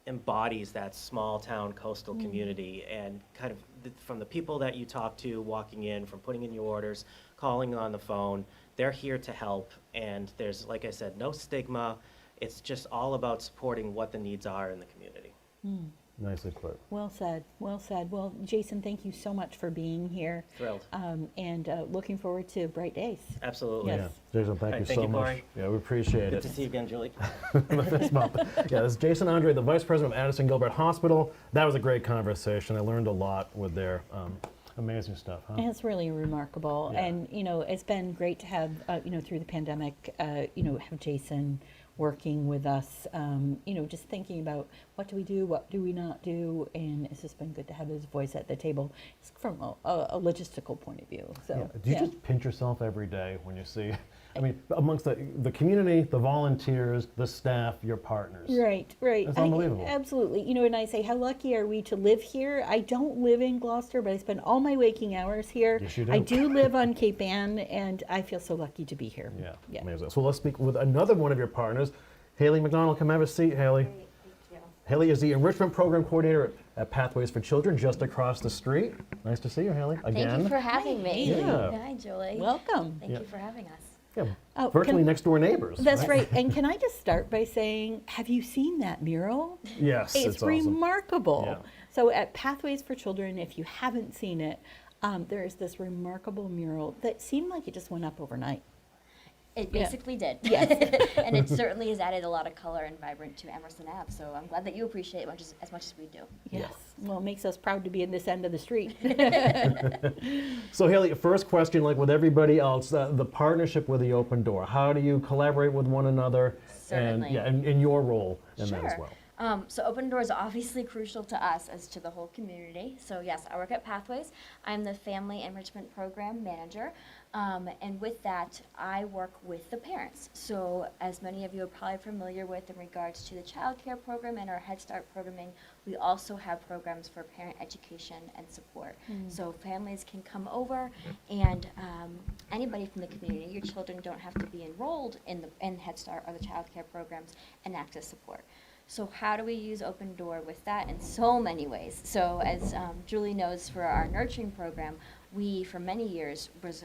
E: embodies that small town coastal community, and kind of from the people that you talk to walking in, from putting in your orders, calling on the phone, they're here to help, and there's, like I said, no stigma. It's just all about supporting what the needs are in the community.
A: Nicely put.
B: Well said, well said. Well, Jason, thank you so much for being here.
E: Thrilled.
B: And looking forward to bright days.
E: Absolutely.
B: Yes.
A: Yeah, Jason, thank
E: All right,
A: you
E: thank
A: so
E: you,
A: much.
E: Kory.
A: Yeah, we appreciate
E: Good
A: it.
E: to see you again, Julie.
A: Fist bump. Yeah, this is Jason Andre, the Vice President of Addison Gilbert Hospital. That was a great conversation. I learned a lot with their amazing stuff. Huh?
B: And it's really remarkable.
A: Yeah.
B: And, it's been great to have, through the pandemic, have Jason working with us, just thinking about what do we do, what do we not do, and it's just been good to have his voice at the table from a logistical point of view. So,
A: Yeah. Do you just pinch yourself every day when you see, amongst the community, the volunteers, the staff, your partners?
B: Right, right.
A: It's unbelievable.
B: Absolutely. And I say, how lucky are we to live here? I don't live in Gloucester, but I spend all my waking hours here.
A: Yes, you do.
B: I do live on Cape Ann, and I feel so lucky to be here.
A: Yeah, amazing. So let's speak with another one of your partners, Haley McDonald. Come have a seat, Haley.
F: Great, thank you.
A: Haley is the Enrichment Program Coordinator at Pathways for Children, just across the street. Nice to see you, Haley, again.
F: Thank you for having me.
A: Haley. Yeah.
F: Hi, Julie.
B: Welcome.
F: Thank
A: Yeah.
F: you for having us.
A: Yeah,
B: Oh,
A: virtually
B: can-
A: next door neighbors.
B: That's right. And can I just start by saying, have you seen that mural?
A: Yes, it's awesome.
B: Remarkable.
A: Yeah.
B: So at Pathways for Children, if you haven't seen it, there is this remarkable mural that seemed like it just went up overnight.
F: It
B: Yeah.
F: basically did.
B: Yes.
F: And it certainly has added a lot of color and vibrant to Emerson Ave. So I'm glad that you appreciate it as much as we do.
B: Yes. Well, it makes us proud to be in this end of the street.
A: So Haley, first question, like with everybody else, the partnership with the Open Door. How do you collaborate with one another?
F: Certainly.
A: And, yeah, and your role in that as
F: Sure.
A: well.
F: So Open Door is obviously crucial to us as to the whole community. So yes, I work at Pathways. I'm the Family Enrichment Program Manager. And with that, I work with the parents. So as many of you are probably familiar with in regards to the child care program and our Head Start programming, we also have programs for parent education and support. So families can come over and anybody from the community, your children don't have to be enrolled in Head Start or the child care programs and access support. So how do we use Open Door with that? In so many ways. So as Julie knows, for our nurturing program, we, for many years, was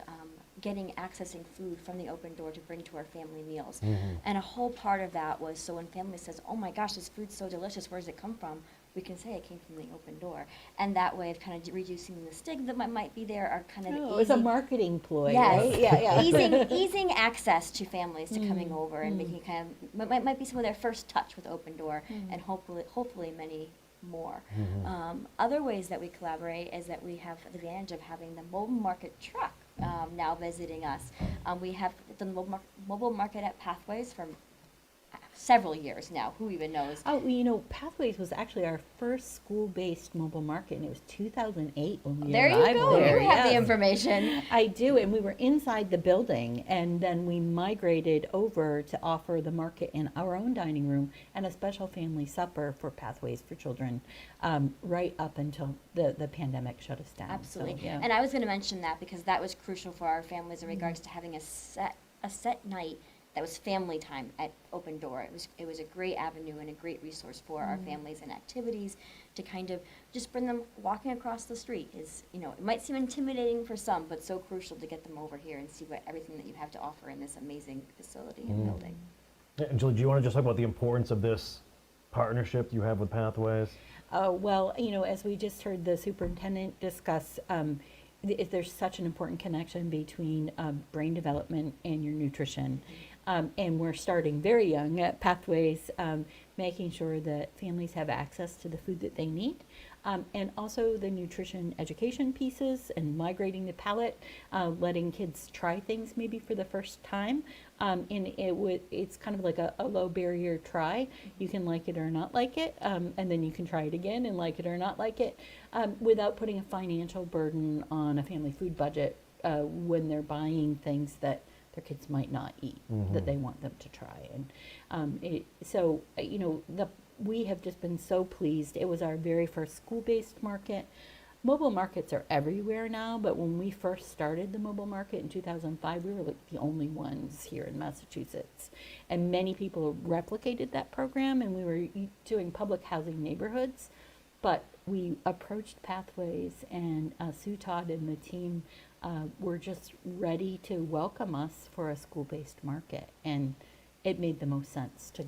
F: accessing food from the Open Door to bring to our family meals. And a whole part of that was, so when family says, oh my gosh, this food's so delicious, where does it come from? We can say it came from the Open Door. And that way of kind of reducing the stigma that might be there, are kind of
B: Oh, it's a marketing ploy,
F: Yes.
B: right? Yeah, yeah.
F: easing access to families to coming over and making kind of might be some of their first touch with Open Door, and hopefully many more. Other ways that we collaborate is that we have the advantage of having the mobile market truck now visiting us. We have the mobile market at Pathways for several years now. Who even knows?
B: Oh, well, Pathways was actually our first school-based mobile market, and it was 2008 when we
F: There you
B: arrived
F: go.
B: there.
F: You have the
B: yes.
F: information.
B: I do, and we were inside the building, and then we migrated over to offer the market in our own dining room and a special family supper for Pathways for Children, right up until the pandemic shut us down. So,
F: Absolutely.
B: yeah.
F: And I was going to mention that because that was crucial for our families in regards to having a set night that was family time at Open Door. It was a great avenue and a great resource for our families and activities to kind of just bring them walking across the street. It might seem intimidating for some, but so crucial to get them over here and see everything that you have to offer in this amazing facility and building.
A: Yeah, and Julie, do you want to just talk about the importance of this partnership you have with Pathways?
B: Well, as we just heard the superintendent discuss, there's such an important connection between brain development and your nutrition. And we're starting very young at Pathways, making sure that families have access to the food that they need. And also the nutrition education pieces and migrating the palate, letting kids try things maybe for the first time. And it's kind of like a low barrier try. You can like it or not like it, and then you can try it again and like it or not like it, without putting a financial burden on a family food budget when they're buying things that their kids might not eat, that they want them to try. And we have just been so pleased. It was our very first school-based market. Mobile markets are everywhere now, but when we first started the mobile market in 2005, we were like the only ones here in Massachusetts. And many people replicated that program, and we were doing public housing neighborhoods. But we approached Pathways, and Sue Todd and the team were just ready to welcome us for a school-based market. And it made the most sense to,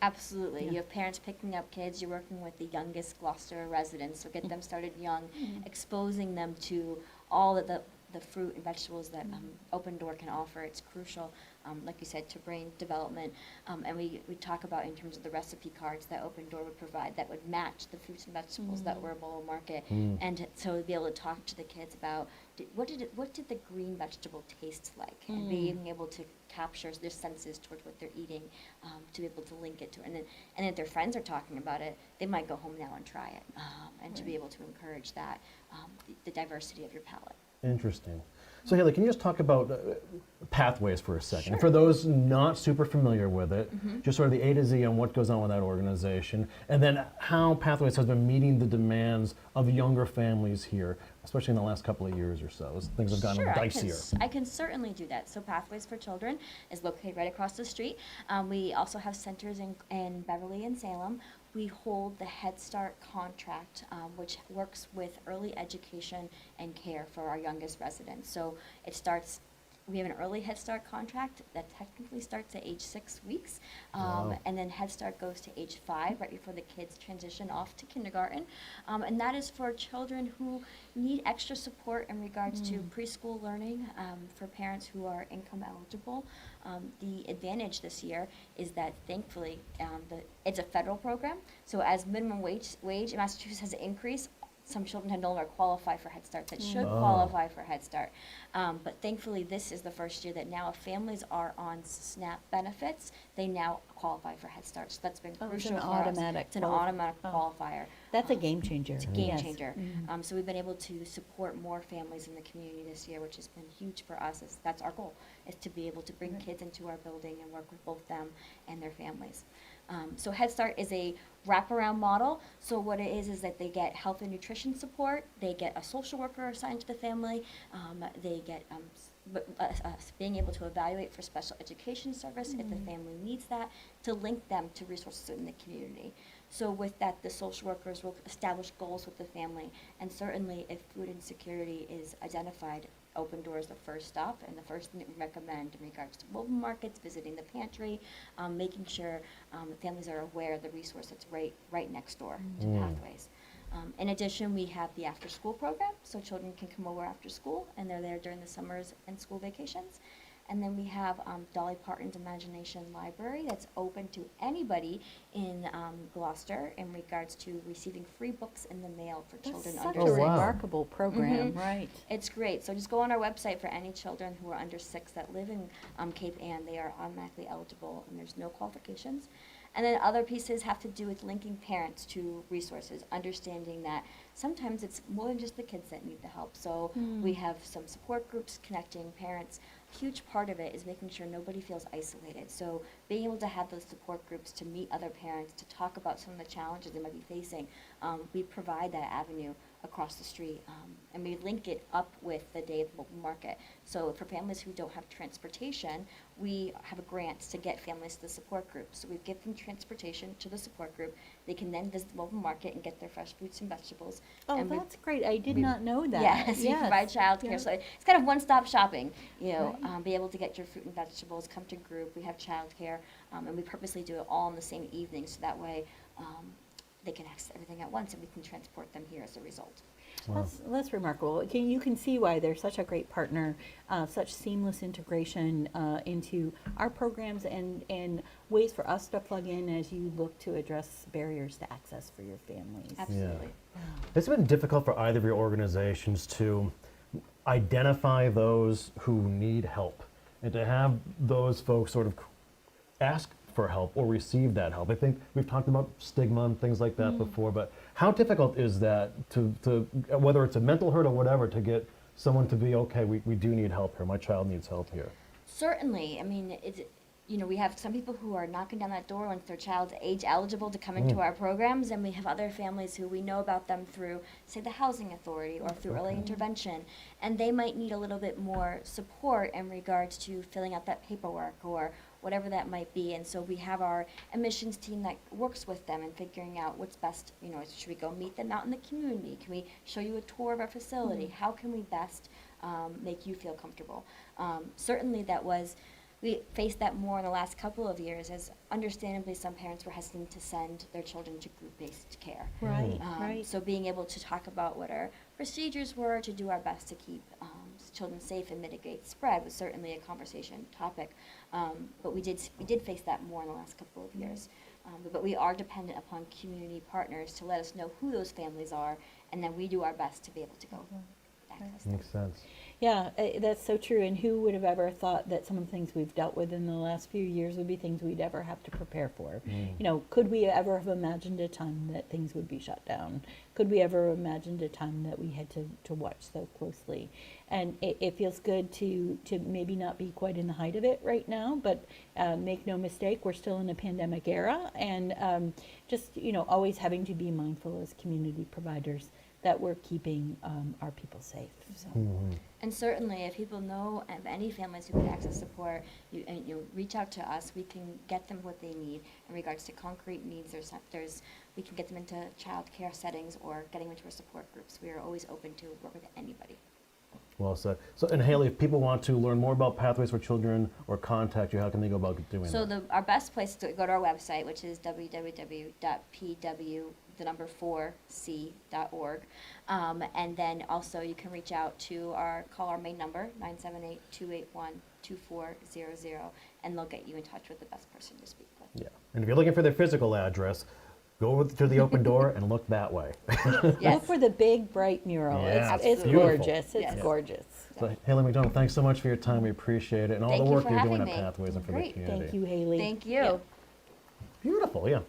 F: Absolutely.
B: Yeah.
F: You have parents picking up kids. You're working with the youngest Gloucester residents, so get them started young, exposing them to all of the fruit and vegetables that Open Door can offer. It's crucial, like you said, to brain development. And we talk about in terms of the recipe cards that Open Door would provide that would match the fruits and vegetables that were below market. And so to be able to talk to the kids about what did the green vegetable taste like, and being able to capture their senses towards what they're eating, to be able to link it to it. And if their friends are talking about it, they might go home now and try it, and to be able to encourage that, the diversity of your palate.
A: Interesting. So Haley, can you just talk about Pathways for a second? For those not super familiar with it, just sort of the A to Z on what goes on with that organization, and then how Pathways has been meeting the demands of younger families here, especially in the last couple of years or so, as things have gotten dicier.
F: I can certainly do that. So Pathways for Children is located right across the street. We also have centers in Beverly and Salem. We hold the Head Start contract, which works with early education and care for our youngest residents. So we have an early Head Start contract that technically starts at age 6 weeks, and then Head Start goes to age 5, right before the kids transition off to kindergarten. And that is for children who need extra support in regards to preschool learning, for parents who are income eligible. The advantage this year is that thankfully it's a federal program, so as minimum wage in Massachusetts has increased, some children no longer qualify for Head Start that should qualify for Head Start. But thankfully, this is the first year that now if families are on SNAP benefits, they now qualify for Head Start. So that's been crucial for us. It's an automatic qualifier.
B: That's a game changer.
F: It's a game changer. So we've been able to support more families in the community this year, which has been huge for us. That's our goal, is to be able to bring kids into our building and work with both them and their families. So Head Start is a wraparound model. So what it is that they get health and nutrition support, they get a social worker assigned to the family, they get being able to evaluate for special education service if the family needs that, to link them to resources in the community. So with that, the social workers will establish goals with the family, and certainly if food insecurity is identified, Open Door is the first stop, and the first thing that we recommend in regards to mobile markets, visiting the pantry, making sure families are aware of the resource that's right next door to Pathways. In addition, we have the after-school program, so children can come over after school, and they're there during the summers and school vacations. And then we have Dolly Parton's Imagination Library that's open to anybody in Gloucester in regards to receiving free books in the mail for children
B: Such
F: under
B: a
F: 6.
B: remarkable program, right?
F: It's great. So just go on our website for any children who are under 6 that live in Cape Ann. They are automatically eligible, and there's no qualifications. And then other pieces have to do with linking parents to resources, understanding that sometimes it's more than just the kids that need the help. So we have some support groups connecting parents. A huge part of it is making sure nobody feels isolated. So being able to have those support groups to meet other parents, to talk about some of the challenges they might be facing, we provide that avenue across the street, and we link it up with the day of the mobile market. So for families who don't have transportation, we have grants to get families to the support group. So we give them transportation to the support group. They can then visit the mobile market and get their fresh fruits and vegetables.
B: Oh,
F: and
B: that's great. I did not know that.
F: Yes, we provide childcare.
B: Yeah.
F: So it's kind of one-stop shopping, be able to get your fruit and vegetables, come to group. We have childcare, and we purposely do it all in the same evening, so that way they can access everything at once, and we can transport them here as a result.
B: That's remarkable. You can see why they're such a great partner, such seamless integration into our programs and ways for us to plug in as you look to address barriers to access for your families.
F: Absolutely.
A: It's been difficult for either of your organizations to identify those who need help and to have those folks sort of ask for help or receive that help. I think we've talked about stigma and things like that before, but how difficult is that to whether it's a mental hurt or whatever, to get someone to be, okay, we do need help here, my child needs help here?
F: Certainly. I mean, we have some people who are knocking down that door once their child's age eligible to come into our programs, and we have other families who we know about them through, say, the Housing Authority or through early intervention, and they might need a little bit more support in regards to filling out that paperwork or whatever that might be. And so we have our admissions team that works with them and figuring out what's best, should we go meet them out in the community? Can we show you a tour of our facility? How can we best make you feel comfortable? Certainly we faced that more in the last couple of years, as understandably some parents were hesitant to send their children to group-based care.
B: Right, right.
F: So being able to talk about what our procedures were to do our best to keep children safe and mitigate spread was certainly a conversation topic. But we did face that more in the last couple of years. But we are dependent upon community partners to let us know who those families are, and then we do our best to be able to go access them.
A: Makes sense.
B: Yeah, that's so true. And who would have ever thought that some of the things we've dealt with in the last few years would be things we'd ever have to prepare for? Could we ever have imagined a time that things would be shut down? Could we ever have imagined a time that we had to watch so closely? And it feels good to maybe not be quite in the height of it right now, but make no mistake, we're still in a pandemic era, and just always having to be mindful as community providers that we're keeping our people safe. So.
F: And certainly, if people know of any families who can access support, you reach out to us. We can get them what they need in regards to concrete needs. We can get them into child care settings or getting them into our support groups. We are always open to work with anybody.
A: Well said. So, and Haley, if people want to learn more about Pathways for Children or contact you, how can they go about doing
F: So
A: that?
F: our best place is to go to our website, which is www.pw4c.org. And then also you can reach out to call our main number, 978-281-2400, and they'll get you in touch with the best person to speak with.
A: Yeah. And if you're looking for their physical address, go over to the Open Door and look that way.
F: Yes.
B: Look for the big bright mural.
A: Yeah,
B: It's
F: absolutely.
B: gorgeous. It's
F: Yes.
B: gorgeous.
A: So, Haley McDonald, thanks so much for your time. We appreciate it, and all
F: Thank
A: the
F: you
A: work
F: for
A: you're doing
F: having
A: at
F: me.
A: Pathways and for
F: Great.
A: the community.
B: Thank you, Haley.
F: Thank you.
B: Yeah.
A: Beautiful, yeah.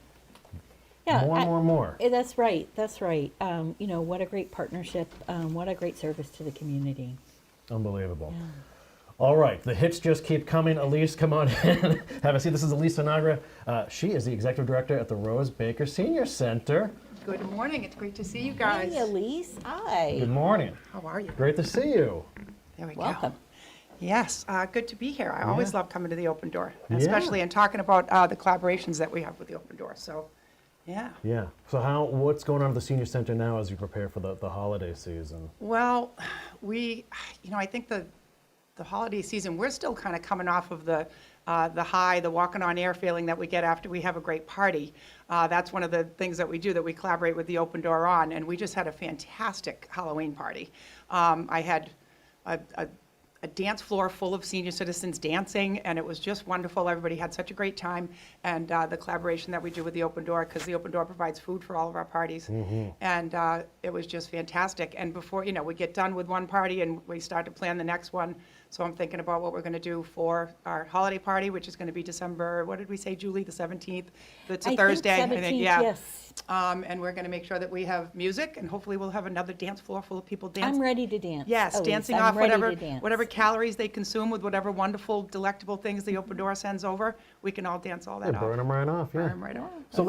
B: Yeah,
A: More.
B: That's right. That's right. What a great partnership. What a great service to the community.
A: Unbelievable. All right, the hits just keep coming. Elise, come on in. Have a seat. This is Elise Sinagra. She is the executive director at the Rose Baker Senior Center.
G: Good morning. It's great to see you guys.
B: Hey, Elise. Hi.
A: Good morning.
G: How are you?
A: Great to see you.
G: There we
B: Welcome.
G: go. Yes, good to be here. I always love coming to the Open Door,
A: Yeah.
G: especially in talking about the collaborations that we have with the Open Door. So, yeah.
A: Yeah. So what's going on at the Senior Center now as you prepare for the holiday season?
G: Well, I think the holiday season, we're still kind of coming off of the high, the walking on air feeling that we get after we have a great party. That's one of the things that we do, that we collaborate with the Open Door on, and we just had a fantastic Halloween party. I had a dance floor full of senior citizens dancing, and it was just wonderful. Everybody had such a great time, and the collaboration that we do with the Open Door, because the Open Door provides food for all of our parties, and it was just fantastic. And before, we get done with one party and we start to plan the next one. So I'm thinking about what we're going to do for our holiday party, which is going to be December, what did we say, Julie, the 17th? It's a Thursday, I think,
B: 17th,
G: yeah.
B: yes.
G: And we're going to make sure that we have music, and hopefully we'll have another dance floor full of people dancing.
B: I'm ready to dance.
G: Yes,
B: Elise.
G: dancing
B: I'm
G: off
B: ready
G: whatever
B: to dance.
G: calories they consume with whatever wonderful, delectable things the Open Door sends over. We can all dance all that
A: Yeah,
G: off.
A: burn them right off, yeah.
G: Burn 'em right off.
A: So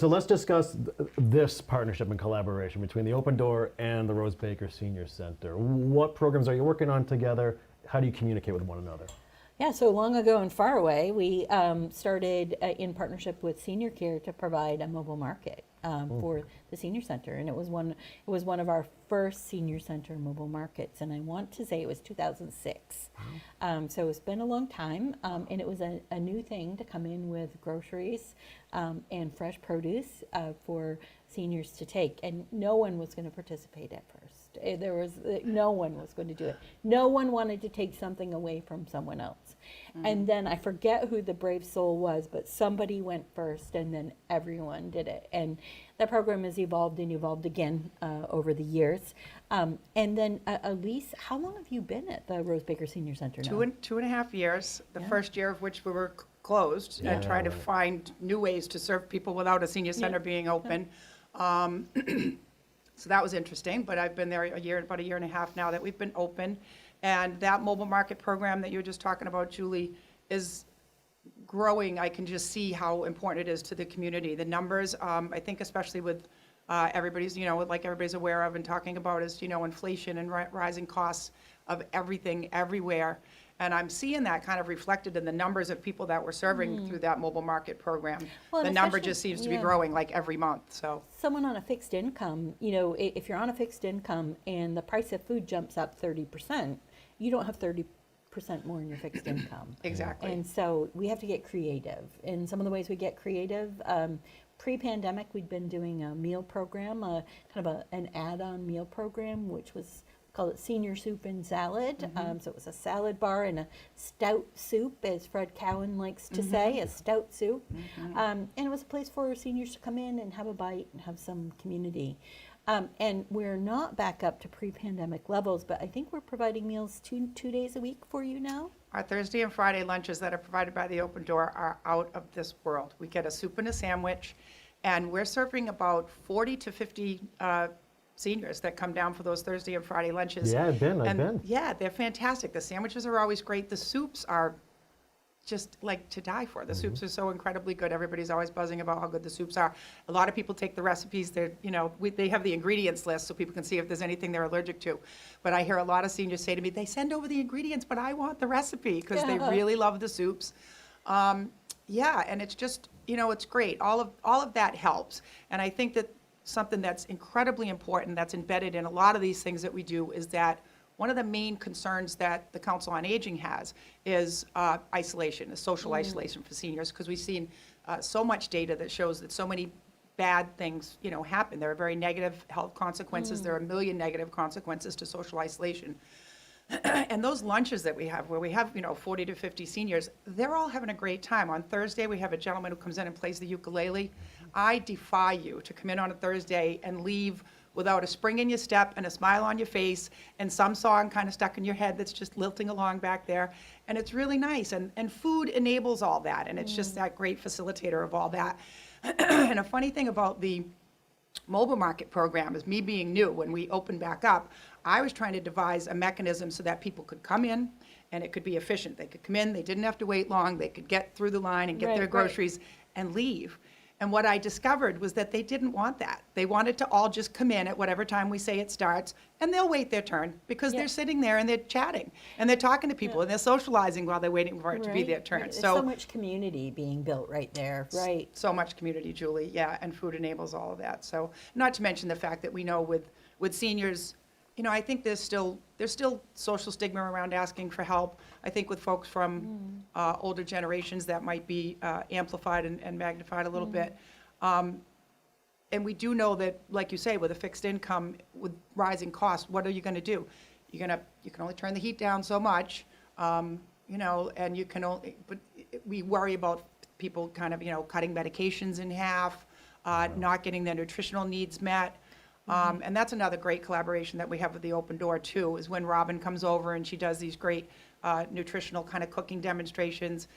A: let's discuss this partnership and collaboration between the Open Door and the Rose Baker Senior Center. What programs are you working on together? How do you communicate with one another?
B: Yeah, so long ago and far away, we started in partnership with Senior Care to provide a mobile market for the senior center, and it was one of our first senior center mobile markets, and I want to say it was 2006. So it's been a long time, and it was a new thing to come in with groceries and fresh produce for seniors to take, and no one was going to participate at first. first. No one was going to do it. No one wanted to take something away from someone else. And then I forget who the brave soul was, but somebody went first, and then everyone did it. And that program has evolved and evolved again over the years. And then Elise, how long have you been at the Rose Baker Senior Center now?
G: 2.5 years, the
B: Yeah.
G: first year of which we were closed and trying to find new ways to serve people without a senior center being open. So that was interesting, but I've been there about a year and a half now that we've been open. And that mobile market program that you were just talking about, Julie, is growing. I can just see how important it is to the community. The numbers, I think especially with everybody's, like everybody's aware of and talking about is, inflation and rising costs of everything everywhere. And I'm seeing that kind of reflected in the numbers of people that we're serving through that mobile market program.
B: Well,
G: The
B: and
G: number
B: especially-
G: just seems to be
B: yeah.
G: growing like every month, so.
B: Someone on a fixed income, if you're on a fixed income and the price of food jumps up 30%, you don't have 30% more in your fixed income.
G: Exactly.
B: And so we have to get creative. And some of the ways we get creative, pre-pandemic, we'd been doing a meal program, kind of an add-on meal program, which was called it Senior Soup and Salad. So it was a salad bar and a stout soup, as Fred Cowan likes to say, a stout soup. And it was a place for seniors to come in and have a bite and have some community. And we're not back up to pre-pandemic levels, but I think we're providing meals two days a week for you now.
G: Our Thursday and Friday lunches that are provided by the Open Door are out of this world. We get a soup and a sandwich, and we're serving about 40 to 50 seniors that come down for those Thursday and Friday lunches.
A: Yeah, I've been.
G: Yeah, they're fantastic. The sandwiches are always great. The soups are just like to die for. The soups are so incredibly good. Everybody's always buzzing about how good the soups are. A lot of people take the recipes. They have the ingredients list so people can see if there's anything they're allergic to. But I hear a lot of seniors say to me, they send over the ingredients, but I want the recipe because they really love the soups. And it's just, it's great. All of that helps. And I think that something that's incredibly important that's embedded in a lot of these things that we do is that one of the main concerns that the Council on Aging has is isolation, the social isolation for seniors, because we've seen so much data that shows that so many bad things, happen. There are very negative health consequences. There are a million negative consequences to social isolation. And those lunches that we have, where we have, 40 to 50 seniors, they're all having a great time. On Thursday, we have a gentleman who comes in and plays the ukulele. I defy you to come in on a Thursday and leave without a spring in your step and a smile on your face and some song kind of stuck in your head that's just lilting along back there. And it's really nice. And food enables all that. And it's just that great facilitator of all that. And a funny thing about the mobile market program is me being new. When we opened back up, I was trying to devise a mechanism so that people could come in and it could be efficient. They could come in, they didn't have to wait long, they could get through the line and get
B: Right,
G: their
B: right.
G: groceries and leave. And what I discovered was that they didn't want that. They wanted to all just come in at whatever time we say it starts, and they'll wait their turn because
B: Yeah.
G: they're sitting there and they're chatting and they're talking to people and they're socializing while they're waiting for it to be
B: Right,
G: their turn.
B: right. There's so much community being built right there, right?
G: So much community, Julie, yeah, and food enables all of that. So, not to mention the fact that we know with seniors, I think there's still social stigma around asking for help. I think with folks from older generations, that might be amplified and magnified a little bit. And we do know that, like you say, with a fixed income, with rising costs, what are you going to do? You can only turn the heat down so much, and you can only. But we worry about people kind of cutting medications in half, not getting their nutritional needs met. And that's another great collaboration that we have with the Open Door too, is when Robin comes over and she does these great nutritional kind of cooking demonstrations.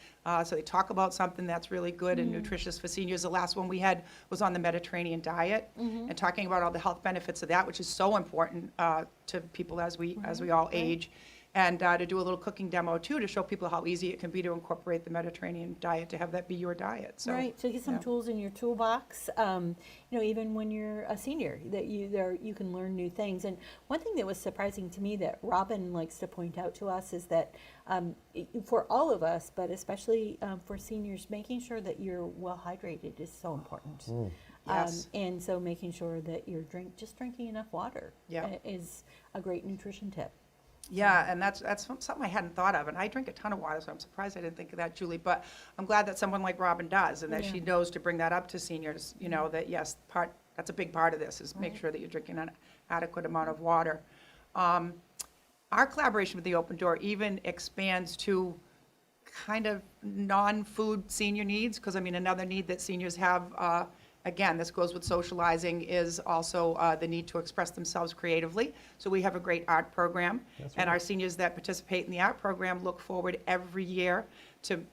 G: So they talk about something that's really good and nutritious for seniors. The last one we had was on the Mediterranean diet and talking about all the health benefits of that, which is so important to people as we all age. And to do a little cooking demo too, to show people how easy it can be to incorporate the Mediterranean diet, to have that be your diet. So,
B: Right, so get some
G: yeah.
B: tools in your toolbox, even when you're a senior, that you can learn new things. And one thing that was surprising to me that Robin likes to point out to us is that for all of us, but especially for seniors, making sure that you're well hydrated is so important.
G: Yes.
B: And so making sure that you're drinking enough water
G: Yeah.
B: is a great nutrition tip.
G: Yeah, and that's something I hadn't thought of, and I drink a ton of water, so I'm surprised I didn't think of that, Julie, but I'm glad that someone like Robin does, and that she knows to bring that up to seniors, that yes, That's a big part of this, is make sure that you're drinking an adequate amount of water. Our collaboration with the Open Door even expands to kind of non-food senior needs, because I mean, another need that seniors have, again, this goes with socializing, is also the need to express themselves creatively. So we have a great art program, and our seniors that participate in the art program look forward every year to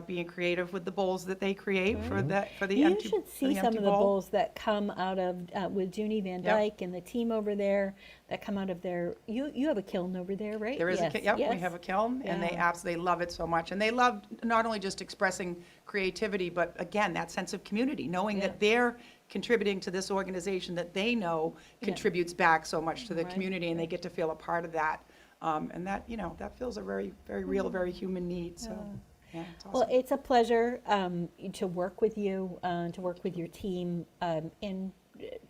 G: being creative with the bowls that they create for the
B: You
G: empty
B: should see some
G: empty
B: of the
G: bowl.
B: bowls that come out of, with Junie Van
G: Yep.
B: Dyke and the team over there, that come out of their, you have a kiln over there, right?
G: There is
B: Yes,
G: a, yep, we
B: yes.
G: have a kiln, and they
B: Yeah.
G: absolutely love it so much. And they love not only just expressing creativity, but again, that sense of community, knowing
B: Yeah.
G: that they're contributing to this organization that they know contributes back so much to the
B: Right.
G: community, and they get to feel a part of that. And that, that feels a very, very real, very human need, so, yeah, it's
B: Well,
G: awesome.
B: it's a pleasure to work with you, to work with your team, and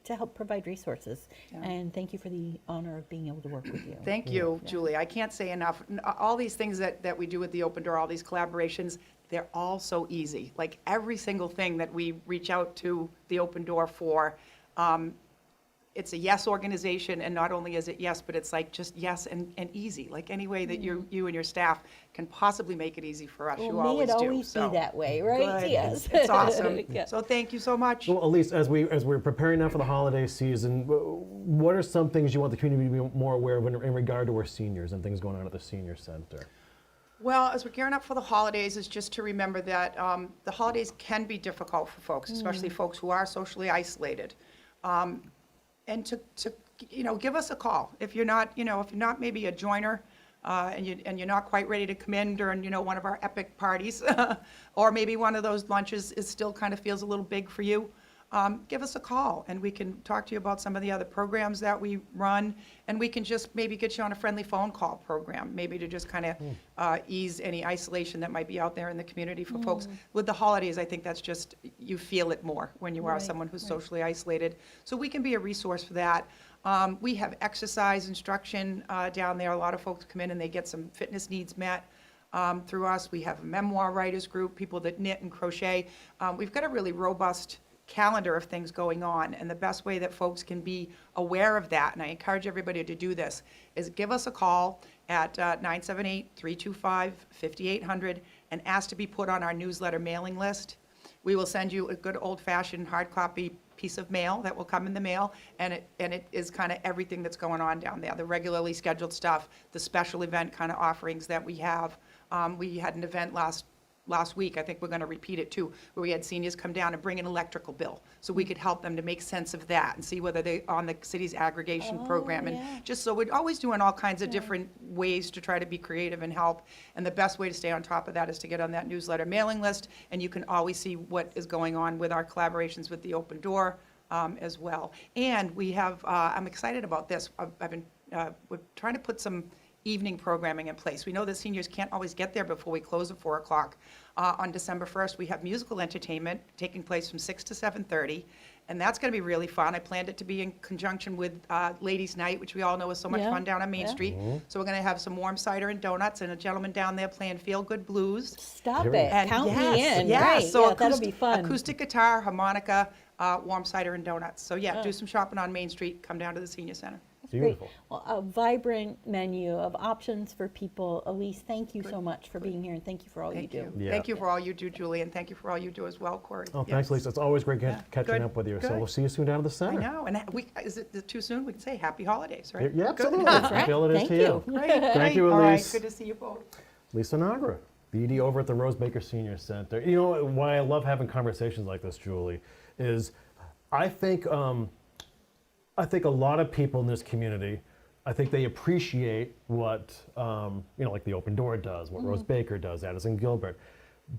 B: to help provide resources.
G: Yeah.
B: And thank you for the honor of being able to work with you.
G: Thank you, Julie. I can't say enough. All these things that we do with the Open Door, all these collaborations, they're all so easy. Like every single thing that we reach out to the Open Door for, it's a yes organization, and not only is it yes, but it's like just yes and easy. Like any way that you and your staff can possibly make it easy for us, you
B: Well, may
G: always
B: it
G: do.
B: always
G: So,
B: be that way, right?
G: good.
B: Yes.
G: It's awesome.
B: Yeah.
G: So thank you so much.
A: Well, Elise, as we're preparing now for the holiday season, what are some things you want the community to be more aware of in regard to our seniors and things going on at the senior center?
G: Well, as we're gearing up for the holidays, is just to remember that the holidays can be difficult for folks, especially folks who are socially isolated. And to give us a call. If you're not, if you're not maybe a joiner, and you're not quite ready to come in during, one of our epic parties, or maybe one of those lunches is still kind of feels a little big for you, give us a call, and we can talk to you about some of the other programs that we run, and we can just maybe get you on a friendly phone call program, maybe to just kind of ease any isolation that might be out there in the community for folks. With the holidays, I think that's just, you feel it more when you are
B: Right,
G: someone who's
B: right.
G: socially isolated. So we can be a resource for that. We have exercise instruction down there. A lot of folks come in and they get some fitness needs met through us. We have a memoir writers group, people that knit and crochet. We've got a really robust calendar of things going on, and the best way that folks can be aware of that, and I encourage everybody to do this, is give us a call at 978-325-5800 and ask to be put on our newsletter mailing list. We will send you a good old-fashioned hard copy piece of mail that will come in the mail, and it is kind of everything that's going on down there, the regularly scheduled stuff, the special event kind of offerings that we have. We had an event last week, I think we're going to repeat it too, where we had seniors come down and bring an electrical bill, so we could help them to make sense of that and see whether they're on the city's aggregation program. And
B: yeah.
G: just so we're always doing all kinds of different ways to try to be creative and help. And the best way to stay on top of that is to get on that newsletter mailing list, and you can always see what is going on with our collaborations with the Open Door as well. And we have, I'm excited about this, we're trying to put some evening programming in place. We know that seniors can't always get there before we close at 4 o'clock. On December 1st, we have musical entertainment taking place from 6 to 7:30, and that's going to be really fun. I planned it to be in conjunction with Ladies' Night, which we all know is so much
B: Yeah,
G: fun down on Main
B: yeah.
G: Street. So we're going to have some warm cider and donuts, and a gentleman down there playing feel-good blues.
B: Stop
A: Here we
B: it.
A: go.
G: And
B: Count
G: yes,
B: me in.
G: yes,
B: Right.
G: so
B: Yeah, that'll be fun.
G: acoustic guitar, harmonica, warm cider and donuts. So yeah, do some shopping on Main Street, come down to the senior center.
B: Great.
A: Beautiful.
B: Well, a vibrant menu of options for people. Elise, thank you so much for being here, and thank you for all you
G: Thank
B: do.
G: you.
A: Yeah.
G: Thank you for all you do, Julie, and thank you for all you do as well, Kory.
A: Oh, thanks, Lisa. It's always great
G: Yeah,
A: catching
G: good,
A: up with you. So
G: good.
A: we'll see you soon down at the
G: I
A: center.
G: know, and is it too soon? We can say happy holidays, right?
A: Yeah,
G: Good.
A: absolutely.
B: That's
A: I
B: right.
A: feel it is
B: Thank
A: to
B: you.
G: Great,
A: Thank
G: great.
A: you,
G: All right,
A: Elise.
G: good to see you both.
A: Lisa Nagra, BD over at the Rose Baker Senior Center. You know why I love having conversations like this, Julie, is I think a lot of people in this community, I think they appreciate what like the Open Door does, what Rose Baker does, Addison Gilbert.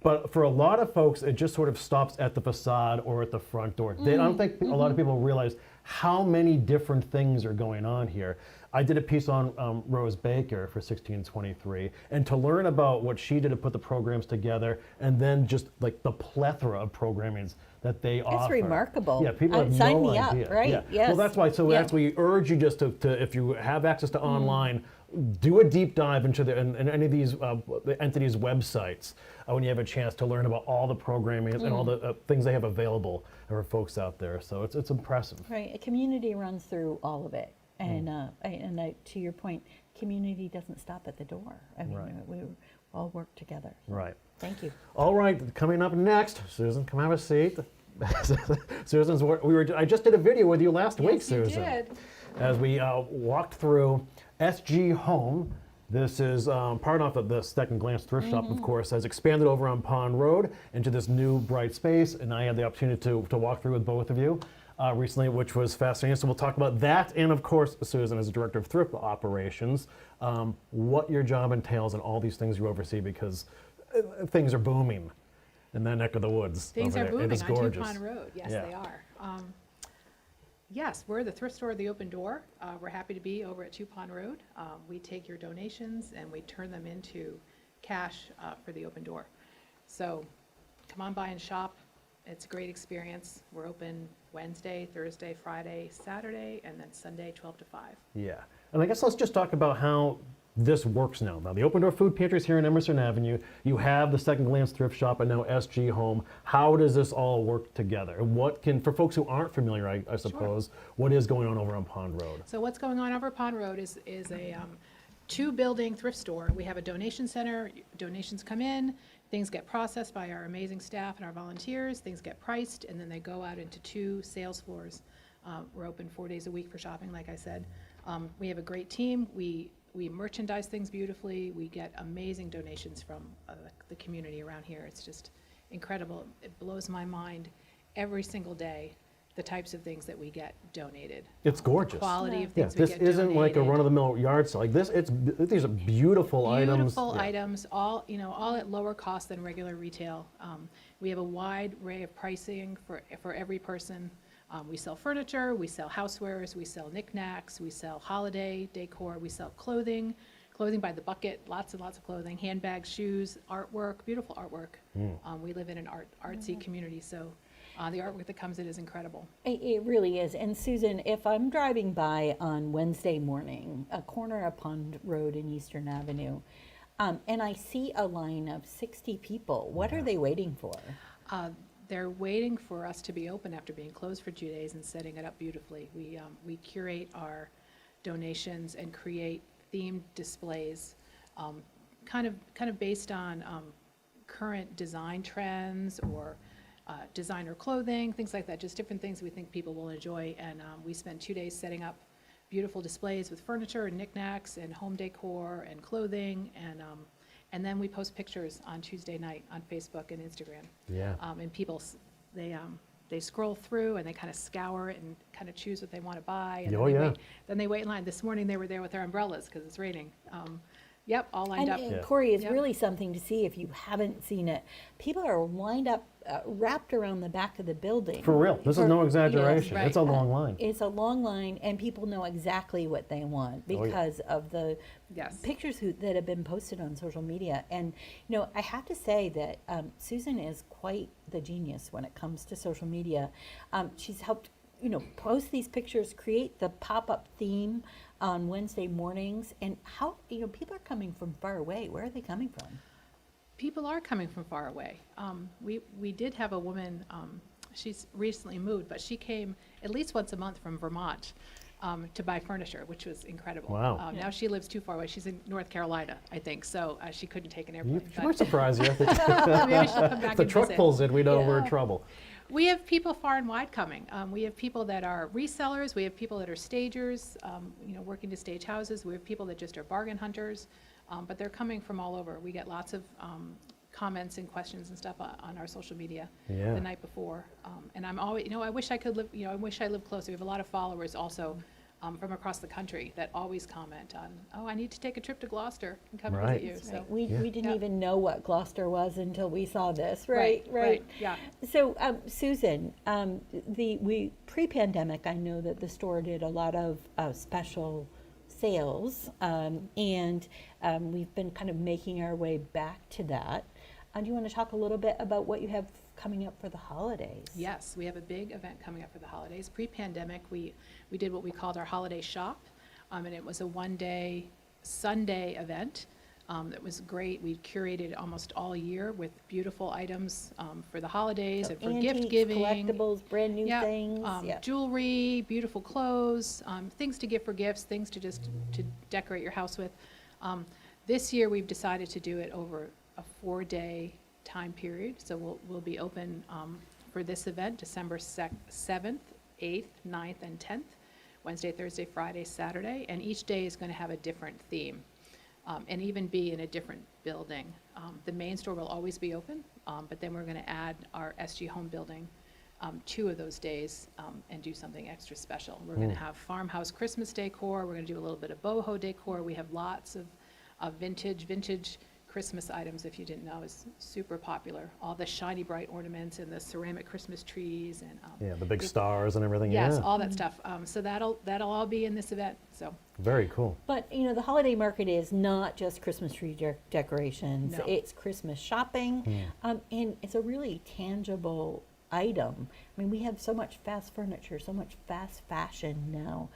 A: But for a lot of folks, it just sort of stops at the facade or at the front door. I don't think a lot of people realize how many different things are going on here. I did a piece on Rose Baker for 1623, and to learn about what she did to put the programs together, and then just like the plethora of programmings that they offer.
B: remarkable.
A: Yeah, people have
B: Sign
A: no
B: me up,
A: idea.
B: right?
A: Yeah.
B: Yes.
A: Well, that's why. So
B: Yeah.
A: that's why we urge you just to if you have access to online, do a deep dive into in any of these the entities' websites when you have a chance to learn about all the programming and all the things they have available for folks out there. So it's impressive.
B: Right, a community runs through all of it. And, to your point, community doesn't stop at the door. I mean,
A: Right.
B: we all work together.
A: Right.
B: Thank you.
A: All right, coming up next, Susan, come have a seat. Susan's, I just did a video with you last week, Susan.
H: Did.
A: As we walked through SG Home. This is part of the Second Glance Thrift Shop, of course, has expanded over on Pond Road into this new bright space, and I had the opportunity to walk through with both of you recently, which was fascinating. So we'll talk about that, and of course, Susan, as Director of Thrift Operations, what your job entails and all these things you oversee, because things are booming in that neck of the woods.
H: Things
A: over
H: are
A: there. It
H: booming
A: is
H: on Two
A: gorgeous.
H: Pond Road. Yes,
A: Yeah.
H: they are. Yes, we're the thrift store, The Open Door. We're happy to be over at Two Pond Road. We take your donations and we turn them into cash for The Open Door. So come on by and shop. It's a great experience. We're open Wednesday, Thursday, Friday, Saturday, and then Sunday, 12 to 5.
A: Yeah, and I guess let's just talk about how this works now. Now, the Open Door Food Pantry is here in Emerson Avenue. You have the Second Glance Thrift Shop and now SG Home. How does this all work together? And what can, for folks who aren't familiar, I suppose, what is going on over on Pond Road?
H: So what's going on over Pond Road is a two-building thrift store. We have a donation center. Donations come in, things get processed by our amazing staff and our volunteers, things get priced, and then they go out into two sales floors. We're open 4 days a week for shopping, like I said. We have a great team. We merchandise things beautifully. We get amazing donations from the community around here. It's just incredible. It blows my mind every single day, the types of things that we get donated.
A: It's gorgeous.
H: Quality of
A: Yeah,
H: things we
A: this
H: get
A: isn't like a
H: donated.
A: run-of-the-mill yard sale. Like this, these are beautiful items.
H: Beautiful
A: Yeah.
H: items, all at lower cost than regular retail. We have a wide array of pricing for every person. We sell furniture, we sell housewares, we sell knickknacks, we sell holiday decor, we sell clothing by the bucket, lots and lots of clothing, handbags, shoes, artwork, beautiful artwork. We live in an artsy community, so the artwork that comes in is incredible.
B: It really is. And Susan, if I'm driving by on Wednesday morning, a corner of Pond Road and Eastern Avenue, and I see a line of 60 people, what are they waiting for?
H: They're waiting for us to be open after being closed for 2 days and setting it up beautifully. We curate our donations and create themed displays, kind of based on current design trends or designer clothing, things like that, just different things we think people will enjoy. And we spend 2 days setting up beautiful displays with furniture and knickknacks and home decor and clothing, and then we post pictures on Tuesday night on Facebook and Instagram.
A: Yeah.
H: And people, they scroll through and they kind of scour it and kind of choose what they want to buy. And
A: Oh,
H: then they
A: yeah.
H: wait. Then they wait in line. This morning they were there with their umbrellas because it's raining. Yep, all lined up.
B: And Kory, it's
H: Yep.
B: really something to see if you haven't seen it. People are lined up, wrapped around the back of the building.
A: For real, this is no exaggeration.
H: right.
A: It's a long line.
B: It's a long line, and people know exactly what they want
A: Oh, yeah.
B: because of the
H: Yes.
B: pictures that have been posted on social media. And, I have to say that Susan is quite the genius when it comes to social media. She's helped, post these pictures, create the pop-up theme on Wednesday mornings. And how, people are coming from far away. Where are they coming from?
H: People are coming from far away. We did have a woman, she's recently moved, but she came at least once a month from Vermont to buy furniture, which was incredible.
A: Wow.
H: Now she lives too far away. She's in North Carolina, I think, so she couldn't take an airplane.
A: She might surprise you. If
H: Maybe she'll come back
A: the
H: and
A: truck
H: visit.
A: pulls in, we know we're in
B: Yeah.
A: trouble.
H: We have people far and wide coming. We have people that are resellers. We have people that are stagers, working to stage houses. We have people that just are bargain hunters, but they're coming from all over. We get lots of comments and questions and stuff on our social media
A: Yeah.
H: the night before. And I'm always, I wish I could live, I wish I lived closer. We have a lot of followers also from across the country that always comment on, I need to take a trip to Gloucester and come
A: Right.
H: visit you. So,
B: We didn't
H: Yeah.
B: even know what Gloucester was until we saw this,
H: Right,
B: right?
H: right, yeah.
B: So, Susan, we pre-pandemic, I know that the store did a lot of special sales, and we've been kind of making our way back to that. Do you want to talk a little bit about what you have coming up for the holidays?
H: Yes, we have a big event coming up for the holidays. Pre-pandemic, we did what we called our holiday shop, and it was a one-day Sunday event that was great. We curated almost all year with beautiful items for the holidays and for gift
B: Antiques,
H: giving.
B: collectibles, brand new
H: Yeah,
B: things. Yeah.
H: jewelry, beautiful clothes, things to give for gifts, things to just to decorate your house with. This year, we've decided to do it over a 4-day time period. So we'll be open for this event December 7th, 8th, 9th, and 10th, Wednesday, Thursday, Friday, Saturday, and each day is going to have a different theme. And even be in a different building. The main store will always be open, but then we're going to add our SG Home building 2 of those days and do something extra special. We're going to have farmhouse Christmas decor. We're going to do a little bit of boho decor. We have lots of vintage Christmas items, if you didn't know, is super popular. All the shiny bright ornaments and the ceramic Christmas trees and
A: Yeah, the big stars and everything.
H: yes,
A: Yeah.
H: all that stuff. So that'll all be in this event. So.
A: Very cool.
B: But, you know, the holiday market is not just Christmas tree decorations.
H: No.
B: It's Christmas shopping, and it's a really tangible item. I mean, we have so much fast furniture, so much fast fashion now,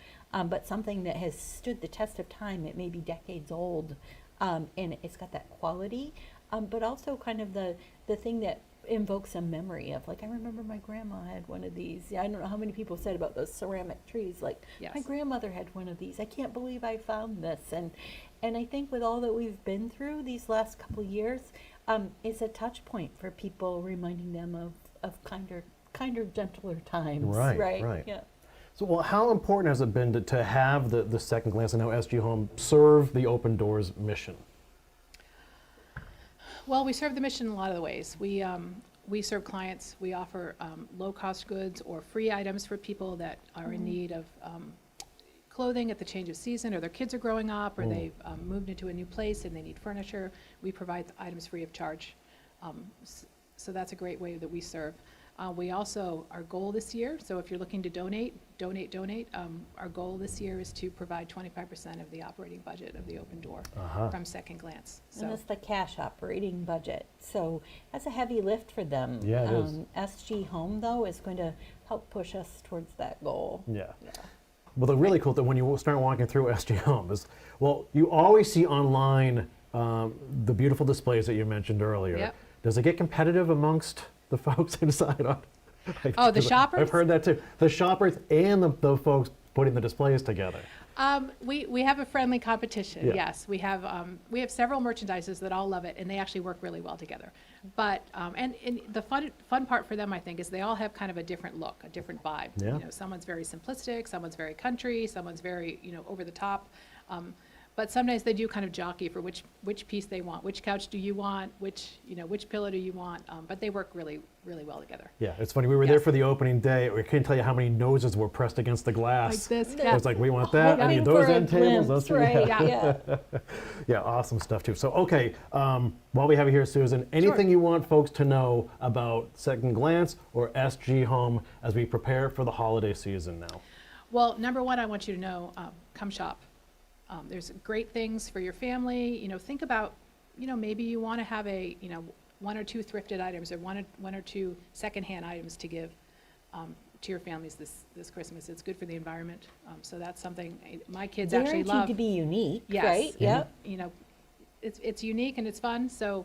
B: but something that has stood the test of time. It may be decades old, and it's got that quality, but also kind of the thing that invokes a memory of, like, I remember my grandma had one of these. Yeah, I don't know how many people said about those ceramic trees, like,
H: Yes.
B: my grandmother had one of these. I can't believe I found this. And I think with all that we've been through these last couple of years, it's a touch point for people, reminding them of kinder, gentler times.
A: Right,
B: Right.
A: right.
B: Yeah.
A: So, well, how important has it been to have the second glance and how SG Home serve the Open Doors mission?
H: Well, we serve the mission in a lot of the ways. We serve clients. We offer low-cost goods or free items for people that are in need of clothing at the change of season, or their kids are growing up, or they've moved into a new place and they need furniture. We provide the items free of charge. So that's a great way that we serve. We also, our goal this year, so if you're looking to donate, our goal this year is to provide 25% of the operating budget of the Open Door from Second Glance.
B: And that's the cash operating budget. So that's a heavy lift for them.
A: Yeah, it is.
B: SG Home, though, is going to help push us towards that goal.
A: Yeah. Well, the really cool thing when you start walking through SG Home is, well, you always see online the beautiful displays that you mentioned earlier.
H: Yep.
A: Does it get competitive amongst the folks inside on?
H: Oh, the shoppers?
A: I've heard that too. The shoppers and the folks putting the displays together.
H: We have a friendly competition.
A: Yeah.
H: Yes, we have several merchandisers that all love it, and they actually work really well together. But and the fun part for them, I think, is they all have kind of a different look, a different vibe.
A: Yeah.
H: You know, someone's very simplistic, someone's very country, someone's very over the top. But sometimes they do kind of jockey for which piece they want, which couch do you want, which pillow do you want. But they work really, really well together.
A: Yeah, it's funny. We were there
H: Yes.
A: for the opening day. We couldn't tell you how many noses were pressed against the glass.
H: Like this,
A: It was like, we want that. I need
B: Hoping
A: those
B: for a
A: end tables.
B: glimpse,
A: Those three.
B: right? Yeah.
A: Yeah, awesome stuff too. So, okay, while we have you here, Susan, anything you want folks to know about Second Glance or SG Home as we prepare for the holiday season now?
H: Well, number one, I want you to know, come shop. There's great things for your family. Think about, maybe you want to have one or two thrifted items or one or two secondhand items to give to your families this Christmas. It's good for the environment. So that's something my kids actually love.
B: Guaranteed to be unique,
H: Yes.
B: right? Yep.
H: It's unique and it's fun. So,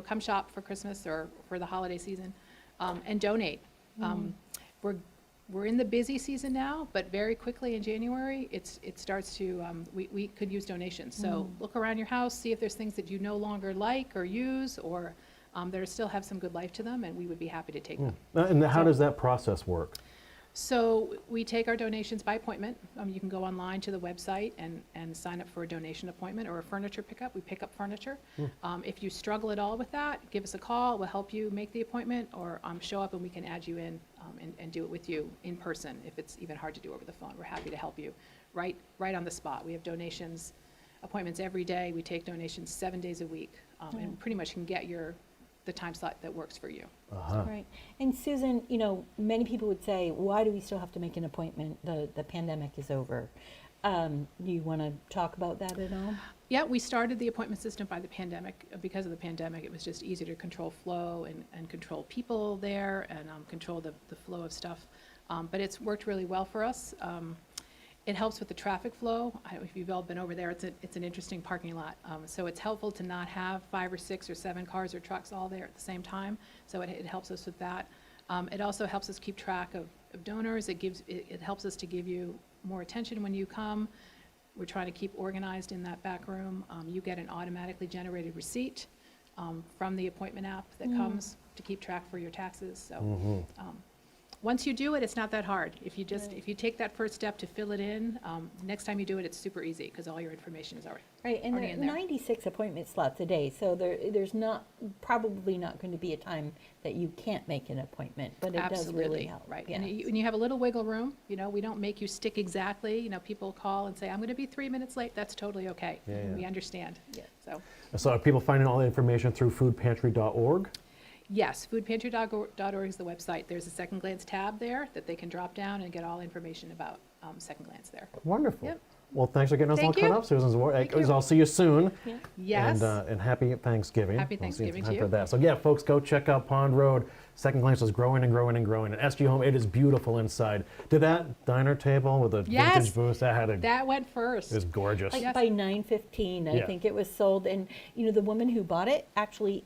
H: come shop for Christmas or for the holiday season, and donate. We're in the busy season now, but very quickly in January, it starts to, we could use donations. So look around your house, see if there's things that you no longer like or use, or that still have some good life to them, and we would be happy to take them.
A: And how does that process work?
H: So we take our donations by appointment. You can go online to the website and sign up for a donation appointment or a furniture pickup. We pick up furniture. If you struggle at all with that, give us a call. We'll help you make the appointment, or show up and we can add you in and do it with you in person. If it's even hard to do over the phone, we're happy to help you right on the spot. We have donations appointments every day. We take donations 7 days a week, and pretty much can get the time slot that works for you.
B: Right. And Susan, many people would say, why do we still have to make an appointment? The pandemic is over. Do you want to talk about that at all?
H: Yeah, we started the appointment system by the pandemic. Because of the pandemic, it was just easier to control flow and control people there and control the flow of stuff. But it's worked really well for us. It helps with the traffic flow. I don't know if you've all been over there. It's an interesting parking lot. So it's helpful to not have 5 or 6 or 7 cars or trucks all there at the same time. So it helps us with that. It also helps us keep track of donors. It helps us to give you more attention when you come. We're trying to keep organized in that back room. You get an automatically generated receipt from the appointment app that comes to keep track for your taxes. So once you do it, it's not that hard. If you take that first step to fill it in, next time you do it, it's super easy because all your information is already
B: Right, and
H: already
B: there
H: in
B: are
H: there.
B: 96 appointment slots a day, so there's probably not going to be a time that you can't make an appointment, but it does really
H: Absolutely,
B: help.
H: right.
B: Yeah.
H: And you have a little wiggle room, we don't make you stick exactly, people call and say, I'm going to be 3 minutes late, that's totally okay.
A: Yeah.
H: We understand,
B: Yeah.
H: so.
A: So are people finding all the information through foodpantry.org?
H: Yes, foodpantry.org is the website. There's a Second Glance tab there that they can drop down and get all information about Second Glance there.
A: Wonderful.
H: Yep.
A: Well, thanks for getting us all
H: Thank
A: caught
H: you.
A: up, Susan.
H: Thank you.
A: I'll see you soon.
H: Yes.
A: And happy Thanksgiving.
H: Happy
A: We'll see you
H: Thanksgiving
A: time
H: to
A: for
H: you.
A: that. So yeah, folks, go check out Pond Road. Second Glance is growing and growing and growing. And SG Home, it is beautiful inside. Did that diner table with the
H: Yes.
A: vintage booths,
H: That went
A: it
H: first.
A: was gorgeous.
B: Like
H: Yes.
B: by 9:15, I
A: Yeah.
B: think it was sold, and the woman who bought it actually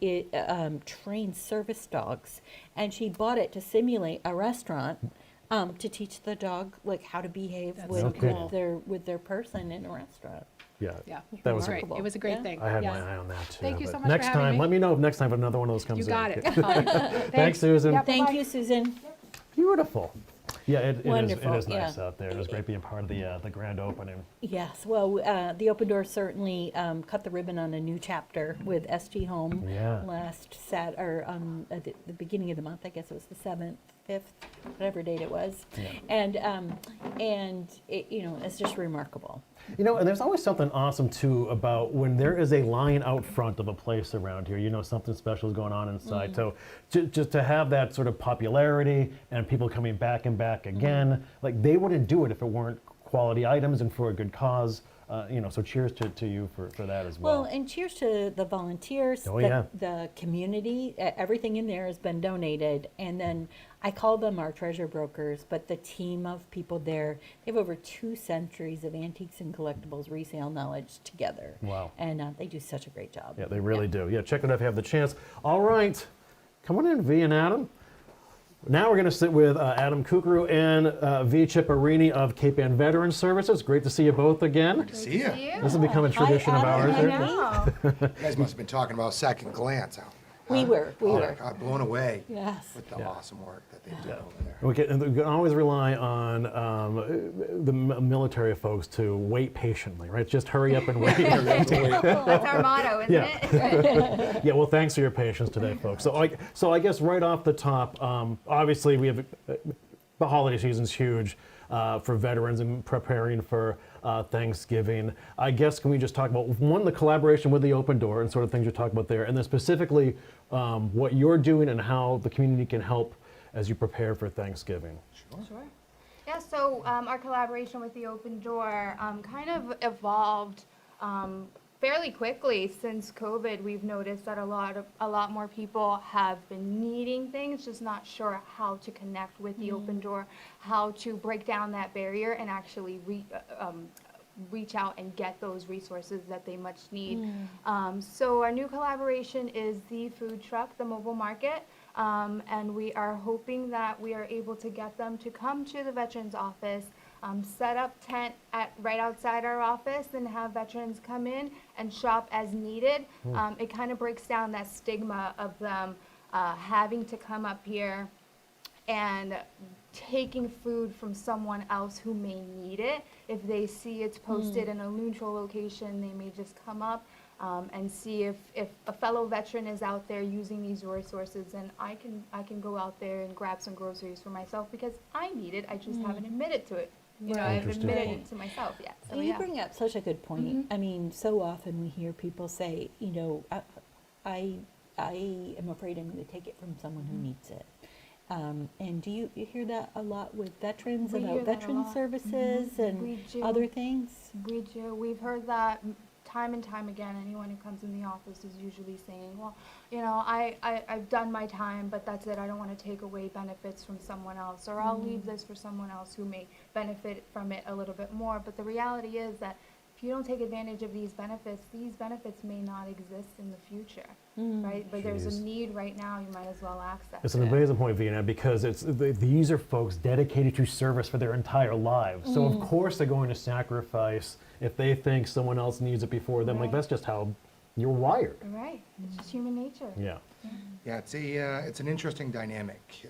B: trained service dogs, and she bought it to simulate a restaurant, to teach the dog like how to behave
H: That's
B: with,
A: so cool.
B: with their person in a restaurant.
A: Yeah.
H: Yeah,
A: That
H: it
A: was
H: was great. It was a great
B: Yeah.
H: thing.
A: I had
H: Yes.
A: my eye on that too.
H: Thank you
A: but
H: so much for
A: next
H: having
A: time,
H: me.
A: let me know if next time another one of those comes
H: You
A: in.
H: got it.
A: Thanks, Susan.
H: Yep.
B: Thank
H: Bye-bye.
B: you, Susan.
A: Beautiful. Yeah, it
B: Wonderful,
A: is nice
B: yeah.
A: out there. It was great being part of the grand opening.
B: Yes, well, the Open Door certainly cut the ribbon on a new chapter with SG Home
A: Yeah.
B: last at the beginning of the month. I guess it was the 7th, 5th, whatever date it was, and it, it's just remarkable.
A: And there's always something awesome too about when there is a line out front of a place around here. Something special is going on inside. So just to have that sort of popularity and people coming back and back again, like they wouldn't do it if it weren't quality items and for a good cause. So cheers to you for that as well.
B: Well, and cheers to the volunteers,
A: Oh, yeah.
B: the community. Everything in there has been donated. And then I call them our treasure brokers, but the team of people there, they have over 2 centuries of antiques and collectibles resale knowledge together.
A: Wow.
B: And they do such a great job.
A: Yeah, they really do. Yeah, check it out if you have the chance. All right, come on in, V and Adam. Now we're going to sit with Adam Curcuru and V. Chipperini of Cape Ann Veterans Services. Great to see you both again.
I: See ya.
A: This has become a tradition of ours.
B: I
A: here.
B: know.
I: You guys must have been talking about Second Glance.
B: We were.
I: I'm blown away
B: Yes.
I: with the awesome work that they do over there.
A: We can always rely on the military folks to wait patiently, right? Just hurry up and wait.
J: That's our motto, isn't it?
A: Yeah, well, thanks for your patience today, folks. So I guess right off the top, obviously we have the holiday season's huge for veterans and preparing for Thanksgiving. I guess can we just talk about one, the collaboration with the Open Door and sort of things you're talking about there, and then specifically what you're doing and how the community can help as you prepare for Thanksgiving.
J: Sure. Yeah, so our collaboration with the Open Door kind of evolved fairly quickly since COVID. We've noticed that a lot more people have been needing things, just not sure how to connect with the Open Door, how to break down that barrier and actually reach out and get those resources that they much need. So our new collaboration is the food truck, the mobile market, and we are hoping that we are able to get them to come to the Veterans Office, set up tent right outside our office and have veterans come in and shop as needed. It kind of breaks down that stigma of them having to come up here and taking food from someone else who may need it. If they see it's posted in a neutral location, they may just come up and see if a fellow veteran is out there using these resources, and I can go out there and grab some groceries for myself because I need it. I just haven't admitted to it. I haven't
A: Interesting.
J: admitted it to myself yet. So
B: And you
J: yeah.
B: bring up such a good point. I mean, so often we hear people say, I am afraid I'm going to take it from someone who needs it. And do you hear that a lot with veterans
J: We hear
B: about
J: that a
B: veteran
J: lot.
B: services and
J: We do.
B: other things?
J: We do. We've heard that time and time again, anyone who comes in the office is usually saying, well, you know, I've done my time, but that's it. I don't want to take away benefits from someone else, or I'll leave this for someone else who may benefit from it a little bit more. But the reality is that if you don't take advantage of these benefits may not exist in the future, right? But there's
A: Jeez.
J: a need right now, you might as well access
A: It's an
J: it.
A: amazing point, Vienna, because these are folks dedicated to service for their entire lives. So of course they're going to sacrifice if they think someone else needs it before them. Like
J: Right.
A: that's just how you're wired.
J: Right, it's just human nature.
A: Yeah.
I: Yeah, it's an interesting dynamic.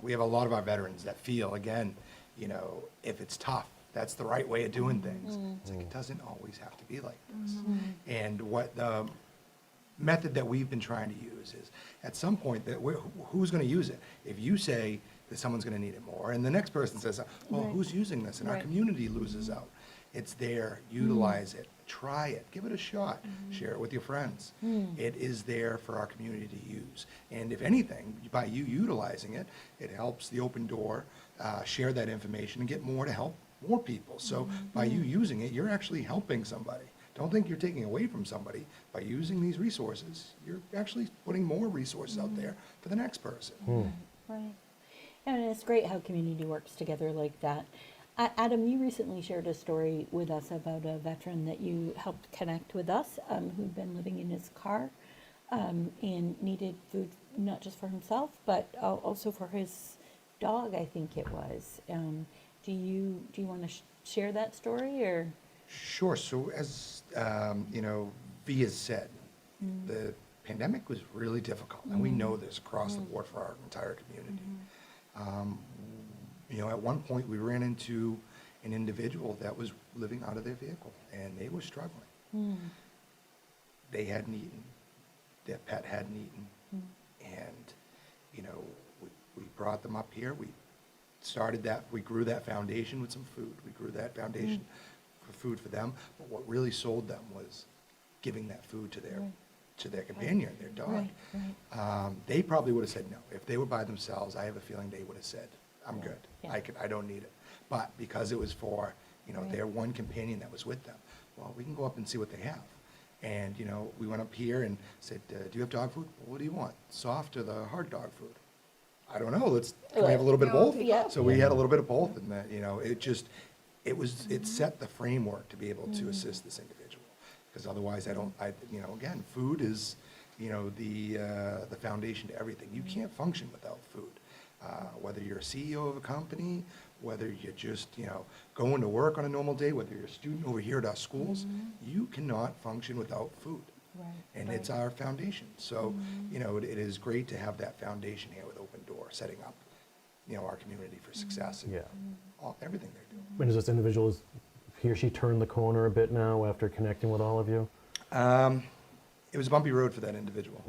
I: We have a lot of our veterans that feel, again, you know, if it's tough, that's the right way of doing things. It's like, it doesn't always have to be like this. And what the method that we've been trying to use is, at some point, who's going to use it? If you say that someone's going to need it more, and the next person says, well,
B: Right.
I: who's using this? And our
B: Right.
I: community loses out. It's there, utilize it, try it, give it a shot, share it with your friends. It is there for our community to use. And if anything, by you utilizing it, it helps the Open Door share that information and get more to help more people. So by you using it, you're actually helping somebody. Don't think you're taking away from somebody. By using these resources, you're actually putting more resources out there for the next person.
B: Right. And it's great how community works together like that. Adam, you recently shared a story with us about a veteran that you helped connect with us, who'd been living in his car and needed food not just for himself, but also for his dog, I think it was. Do you want to share that story, or?
I: Sure. So as you know, V has said, the pandemic was really difficult, and we know this across the board for our entire community. You know, at one point we ran into an individual that was living out of their vehicle, and they were struggling. They hadn't eaten, their pet hadn't eaten, and you know, we brought them up here. We started that. We grew that foundation with some food. We grew that foundation for food for them. But what really sold them was giving that food to their companion, their dog.
B: Right.
I: They probably would have said no. If they were by themselves, I have a feeling they would have said, I'm good.
B: Yeah.
I: I don't need it. But because it was for, you know,
B: Right.
I: their one companion that was with them, well, we can go up and see what they have. And, you know, we went up here and said, do you have dog food? What do you want? Soft or the hard dog food? I don't know. Can we have a little bit of both?
B: Yeah.
I: So we had a little bit of both, and that, you know, it set the framework to be able to assist this individual. Because otherwise, you know, again, food is, you know, the foundation to everything. You can't function without food. Whether you're a CEO of a company, whether you're just, you know, going to work on a normal day, whether you're a student over here at our schools, you cannot function without food.
B: Right.
I: And it's our foundation. So, you know, it is great to have that foundation here with Open Door, setting up, you know, our community for success and
A: Yeah.
I: everything they're doing.
A: When does this individual, he or she turn the corner a bit now after connecting with all of you?
I: It was a bumpy road for that individual.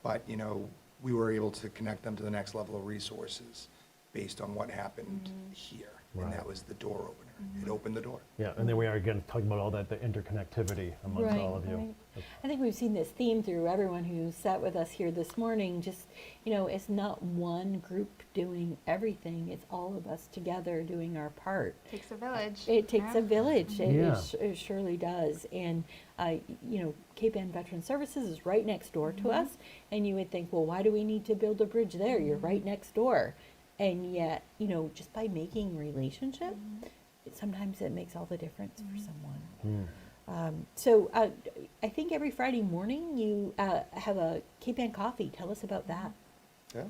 I: But, you know, we were able to connect them to the next level of resources based on what happened here. And
A: Right.
I: that was the door opener. It opened the door.
A: Yeah, and then we are again talking about all that, the interconnectivity amongst all of you.
B: Right. I think we've seen this theme through everyone who sat with us here this morning. Just, you know, it's not one group doing everything. It's all of us together doing our part.
J: Takes a village.
B: It takes a village.
A: Yeah.
B: It surely does. And, you know, Cape Ann Veteran Services is right next door to us. And you would think, well, why do we need to build a bridge there? You're right next door. And yet, you know, just by making relationship, sometimes it makes all the difference for someone. So I think every Friday morning you have a Cape Ann coffee. Tell us about that.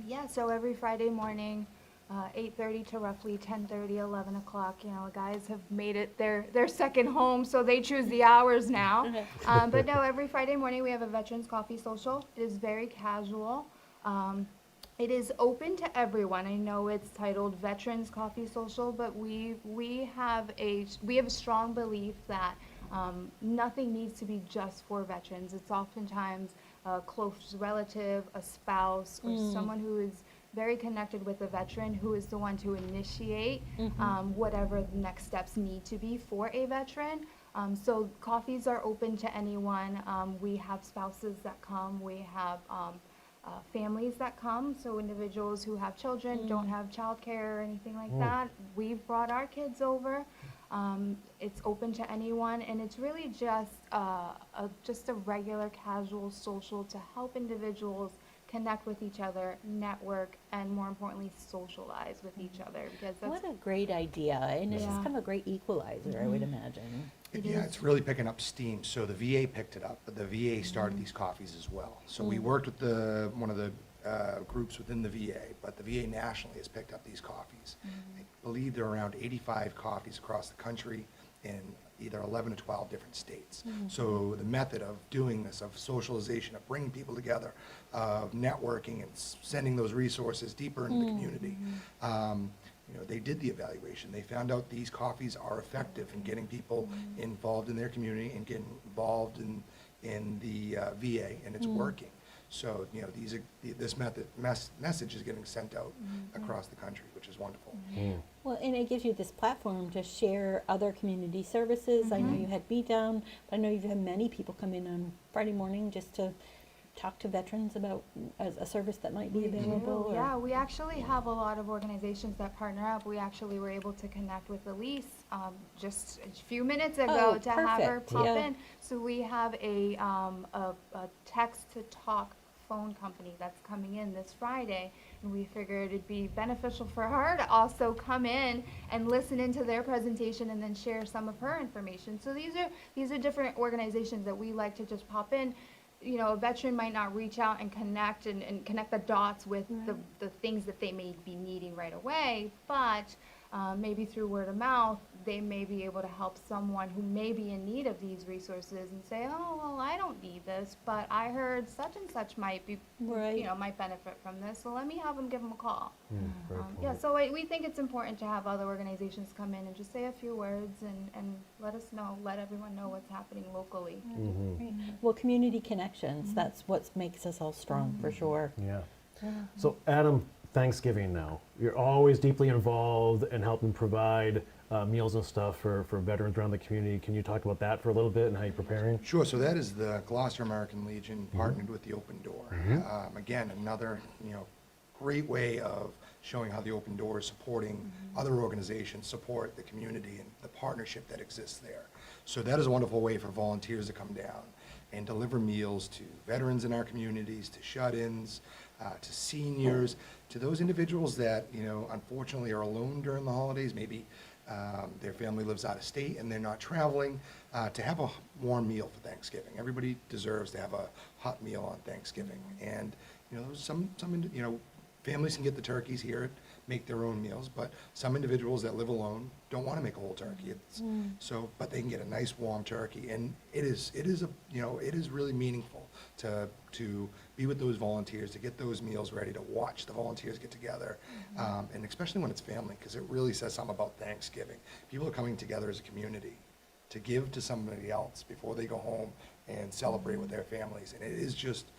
J: Yeah, so every Friday morning, 8:30 to roughly 10:30, 11 o'clock, you know, guys have made it their second home, so they choose the hours now. But no, every Friday morning we have a Veterans Coffee Social. It is very casual. It is open to everyone. I know it's titled Veterans Coffee Social, but we have a strong belief that nothing needs to be just for veterans. It's oftentimes a close relative, a spouse, or someone who is very connected with a veteran who is the one to initiate whatever the next steps need to be for a veteran. So coffees are open to anyone. We have spouses that come. We have families that come, so individuals who have children, don't have childcare or anything like that. We've brought our kids over. It's open to anyone, and it's really just a regular casual social to help individuals connect with each other, network, and more importantly, socialize with each other, because that's
B: What a great idea, and it's just
J: Yeah.
B: kind of a great equalizer, I would imagine.
I: Yeah, it's really picking up steam. So the VA picked it up, but the VA started these coffees as well. So we worked with one of the groups within the VA, but the VA nationally has picked up these coffees. I believe there are around 85 coffees across the country in either 11 or 12 different states. So the method of doing this, of socialization, of bringing people together, of networking and sending those resources deeper into the community. They did the evaluation. They found out these coffees are effective in getting people involved in their community and getting involved in the VA, and it's working. So, this message is getting sent out across the country, which is wonderful.
B: Well, and it gives you this platform to share other community services. I know you had me down, but I know you've had many people come in on Friday morning just to talk to veterans about a service that might be available. or-
J: Yeah, we actually have a lot of organizations that partner up. We actually were able to connect with Elise just a few minutes ago
B: Oh,
J: to have her
B: perfect,
J: pop
B: yeah.
J: in. So we have a text-to-talk phone company that's coming in this Friday, and we figured it'd be beneficial for her to also come in and listen into their presentation and then share some of her information. So these are different organizations that we like to just pop in. A veteran might not reach out and connect connect the dots with the things that they may be needing right away, but maybe through word of mouth, they may be able to help someone who may be in need of these resources and say, oh, well, I don't need this, but I heard such and such might be,
B: Right.
J: might benefit from this, so let me have them give them a call.
A: Very
J: Yeah,
A: cool.
J: so we think it's important to have other organizations come in and just say a few words and let everyone know what's happening locally.
B: Well, community connections, that's what makes us all strong, for sure.
A: Yeah. So Adam, Thanksgiving now. You're always deeply involved in helping provide meals and stuff for veterans around the community. Can you talk about that for a little bit and how you're preparing?
I: Sure, so that is the Gloucester American Legion partnered with the Open Door. Again, another, great way of showing how the Open Door is supporting other organizations, support the community and the partnership that exists there. So that is a wonderful way for volunteers to come down and deliver meals to veterans in our communities, to shut-ins, to seniors, to those individuals that, unfortunately are alone during the holidays. Maybe their family lives out of state and they're not traveling, to have a warm meal for Thanksgiving. Everybody deserves to have a hot meal on Thanksgiving. And, families can get the turkeys here, make their own meals, but some individuals that live alone don't want to make a whole turkey. But they can get a nice warm turkey, and it is really meaningful to be with those volunteers, to get those meals ready, to watch the volunteers get together, and especially when it's family, because it really says something about Thanksgiving. People are coming together as a community to give to somebody else before they go home and celebrate with their families, and it is just.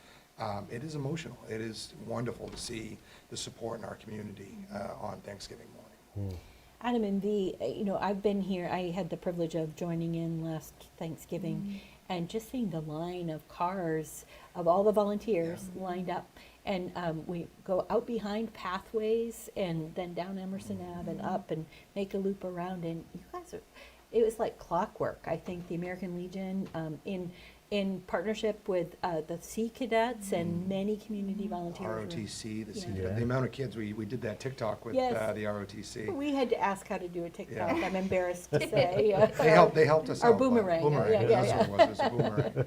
I: It is emotional. It is wonderful to see the support in our community on Thanksgiving morning.
B: Adam and V, I've been here, I had the privilege of joining in last Thanksgiving, and just seeing the line of cars of all the volunteers lined up. And we go out behind Pathways and then down Emerson Ave and up and make a loop around. And you guys it was like clockwork. I think the American Legion in partnership with the Sea Cadets and many community volunteers.
I: ROTC,
A: Yeah.
I: the amount of kids, we did that TikTok with
B: Yes.
I: the ROTC.
B: We had to ask how to do a TikTok,
I: Yeah.
B: I'm embarrassed to say.
I: They helped us
B: Our
I: out. but
B: boomerang,
I: Boomerang,
B: yeah,
I: that's what it was a boomerang.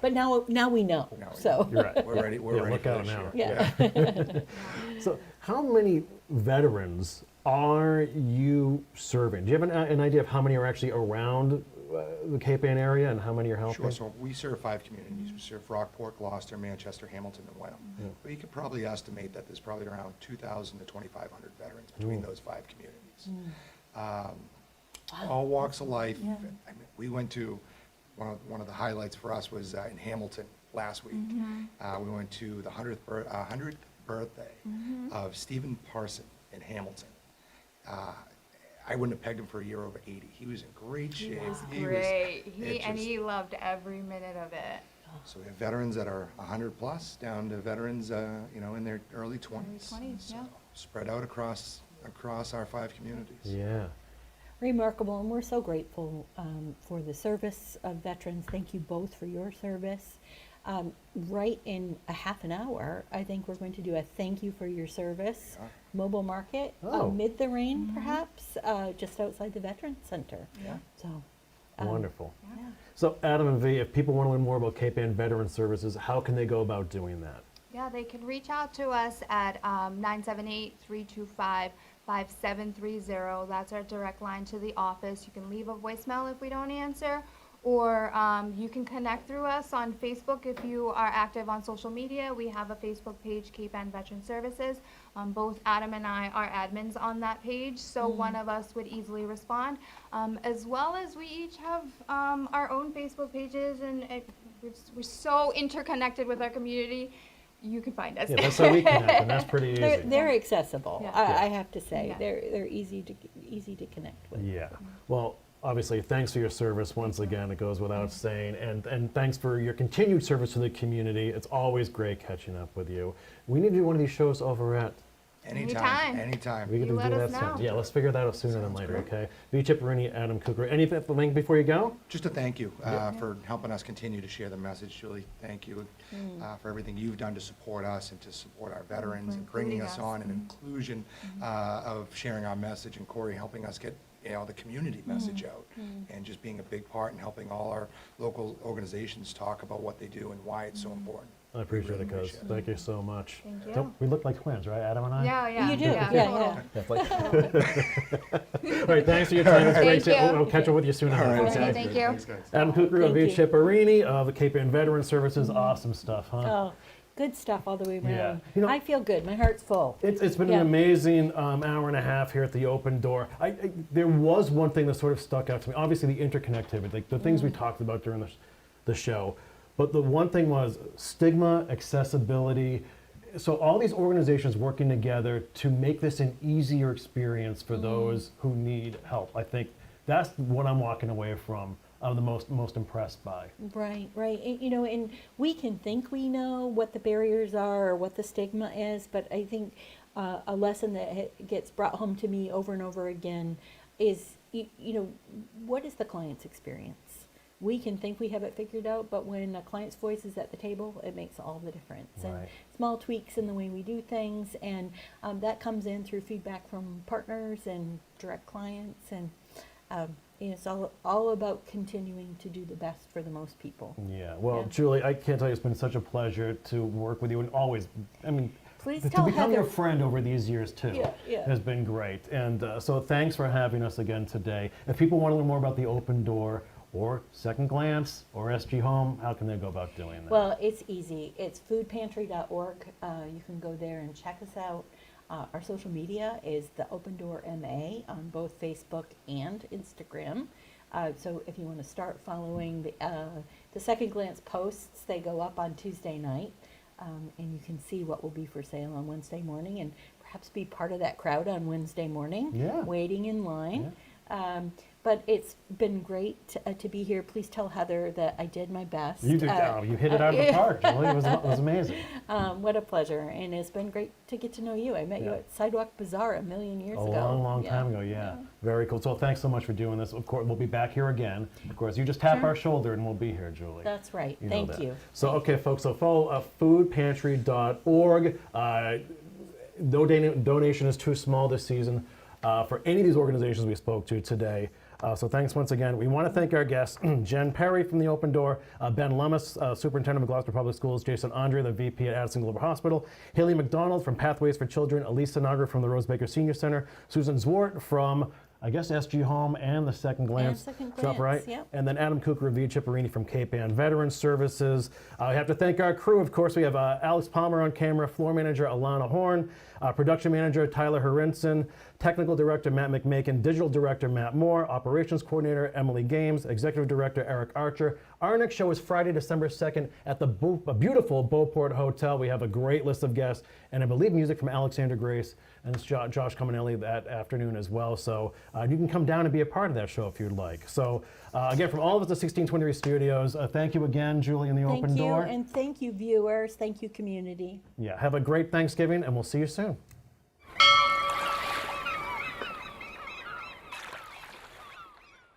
B: But now we know,
I: Now we
B: so.
A: You're right.
I: We're ready, we're
A: Yeah,
I: ready
A: look
I: for
A: out
I: this
A: now.
I: year.
B: Yeah.
A: So how many veterans are you serving? Do you have an idea of how many are actually around the Cape Ann area and how many are helping?
I: Sure, so we serve 5 communities. We serve Rockport, Gloucester, Manchester, Hamilton, and Wenham. But you could probably estimate that there's probably around 2,000 to 2,500 veterans between those 5 communities. All walks of life.
B: Yeah.
I: I mean, we went to, one of the highlights for us was in Hamilton last week. We went to the 100th birthday of Stephen Parson in Hamilton. I wouldn't have pegged him for a year over 80. He was in great shape.
J: Great.
I: It just-
J: He loved every minute of it.
I: So we have veterans that are 100 plus down to veterans, in their early 20s.
J: 20s,
I: So
J: yeah.
I: spread out across our 5 communities.
A: Yeah.
B: Remarkable, and we're so grateful for the service of veterans. Thank you both for your service. Right in a half an hour, I think we're going to do a thank you for your service
I: Yeah.
B: mobile market
A: Oh.
B: amid the rain, perhaps, just outside the Veterans Center.
I: Yeah.
B: So,
A: Wonderful.
B: yeah.
A: So Adam and V, if people want to learn more about Cape Ann Veteran Services, how can they go about doing that?
J: Yeah, they can reach out to us at 978-325-5730. That's our direct line to the office. You can leave a voicemail if we don't answer, or you can connect through us on Facebook if you are active on social media. We have a Facebook page, Cape Ann Veteran Services. Both Adam and I are admins on that page, so one of us would easily respond. As well as we each have our own Facebook pages, and we're so interconnected with our community. You can find us.
A: Yeah, that's how we connect, and that's pretty easy.
B: They're accessible,
J: Yeah.
B: I have to say.
J: Yeah.
B: They're easy to connect with.
A: Yeah. Well, obviously, thanks for your service once again. It goes without saying, and thanks for your continued service to the community. It's always great catching up with you. We need to do one of these shows over at.
J: Anytime.
I: Anytime.
A: We can
J: You
A: do
J: let
A: that
J: us
A: soon.
J: know.
A: Yeah, let's figure that out sooner than
I: Sounds
A: later.
I: great.
A: Okay. V. Chipperini, Adam Curcuru. Anything at the link before you go?
I: Just a thank you for helping us continue to share the message, Julie. Thank you for everything you've done to support us and to support our veterans and bringing us on an inclusion of sharing our message, and Kory helping us get the community message out and just being a big part in helping all our local organizations talk about what they do and why it's so important.
A: I appreciate it,
I: Really
A: guys. Thank you so much.
J: Thank you.
A: Don't we look like twins, right, Adam and I?
J: Yeah, yeah.
B: You do,
J: yeah.
B: yeah.
A: Yeah, like- All right, thanks for your time. It's great
J: Thank
A: to
J: you.
A: we'll catch up with you soon.
I: All right,
A: okay?
J: Okay, thank you.
I: Thanks, guys.
A: Adam Curcuru and V.
B: Thank you.
A: Chipperini of the Cape Ann Veteran Services. Awesome stuff, huh?
B: Oh, good stuff all the way around.
A: Yeah. You know-
B: I feel good. My heart's full.
A: It's been
B: Yeah.
A: an amazing hour and a half here at the Open Door. There was one thing that sort of stuck out to me. Obviously, the interconnectivity, like the things we talked about during the show. But the one thing was stigma, accessibility. So all these organizations working together to make this an easier experience for those who need help. I think that's what I'm walking away from. I'm the most impressed by.
B: Right, right. And we can think we know what the barriers are or what the stigma is, but I think a lesson that gets brought home to me over and over again is, what is the client's experience? We can think we have it figured out, but when a client's voice is at the table, it makes all the difference. And
A: Right.
B: small tweaks in the way we do things, and that comes in through feedback from partners and direct clients, and it's all about continuing to do the best for the most people.
A: Yeah. Well,
B: Yeah.
A: Julie, I can't tell you, it's been such a pleasure to work with you, and always,
B: Please
A: to
B: tell
A: become your
B: Heather.
A: friend over these years too
B: Yeah.
A: has been great. And so thanks for having us again today. If people want to learn more about the Open Door or Second Glance or SG Home, how can they go about doing that?
B: Well, it's easy. It's foodpantry.org. You can go there and check us out. Our social media is the Open Door MA on both Facebook and Instagram. So if you want to start following the Second Glance posts, they go up on Tuesday night, and you can see what will be for sale on Wednesday morning, and perhaps be part of that crowd on Wednesday morning,
A: Yeah.
B: waiting in line. But it's been great to be here. Please tell Heather that I did my best.
A: You did. You hit it out of the park, Julie. It was amazing.
B: What a pleasure, and it's been great to get to know you. I met you
A: Yeah.
B: at Sidewalk Bazaar a million years
A: A
B: ago.
A: long
B: Yeah.
A: time ago, yeah. Very cool. So thanks so much for doing this. Of course, we'll be back here again. Of course, you just tap
B: Sure.
A: our shoulder and we'll be here, Julie.
B: That's right.
A: You know
B: Thank
A: that.
B: you.
A: So, okay, folks, so follow foodpantry.org. No donation is too small this season for any of these organizations we spoke to today. So thanks once again. We want to thank our guests, Jen Perry from the Open Door, Ben Lummis, Superintendent of Gloucester Public Schools, Jason Andre, the VP at Addison Global Hospital, Haley McDonald from Pathways for Children, Elisa Nagar from the Rose Baker Senior Center, Susan Zwart from, I guess, SG Home and the Second Glance.
B: Second
A: shop,
B: Glance,
A: right?
B: yep.
A: And then Adam Curcuru, V. Chipperini from Cape Ann Veteran Services. We have to thank our crew. Of course, we have Alex Palmer on camera, floor manager Alana Horn, production manager Tyler Harinson, technical director Matt McMakin, digital director Matt Moore, operations coordinator Emily Games, executive director Eric Archer, Our next show is Friday, December 2nd at the beautiful Beauport Hotel. We have a great list of guests, and I believe music from Alexander Grace and Josh Cominelli that afternoon as well. So you can come down and be a part of that show if you'd like. So again, from all of us at 1623 Studios, thank you again, Julie, and the Open Door.
B: Thank you, and thank you, viewers. Thank you, community.
A: Yeah, have a great Thanksgiving, and we'll see you soon.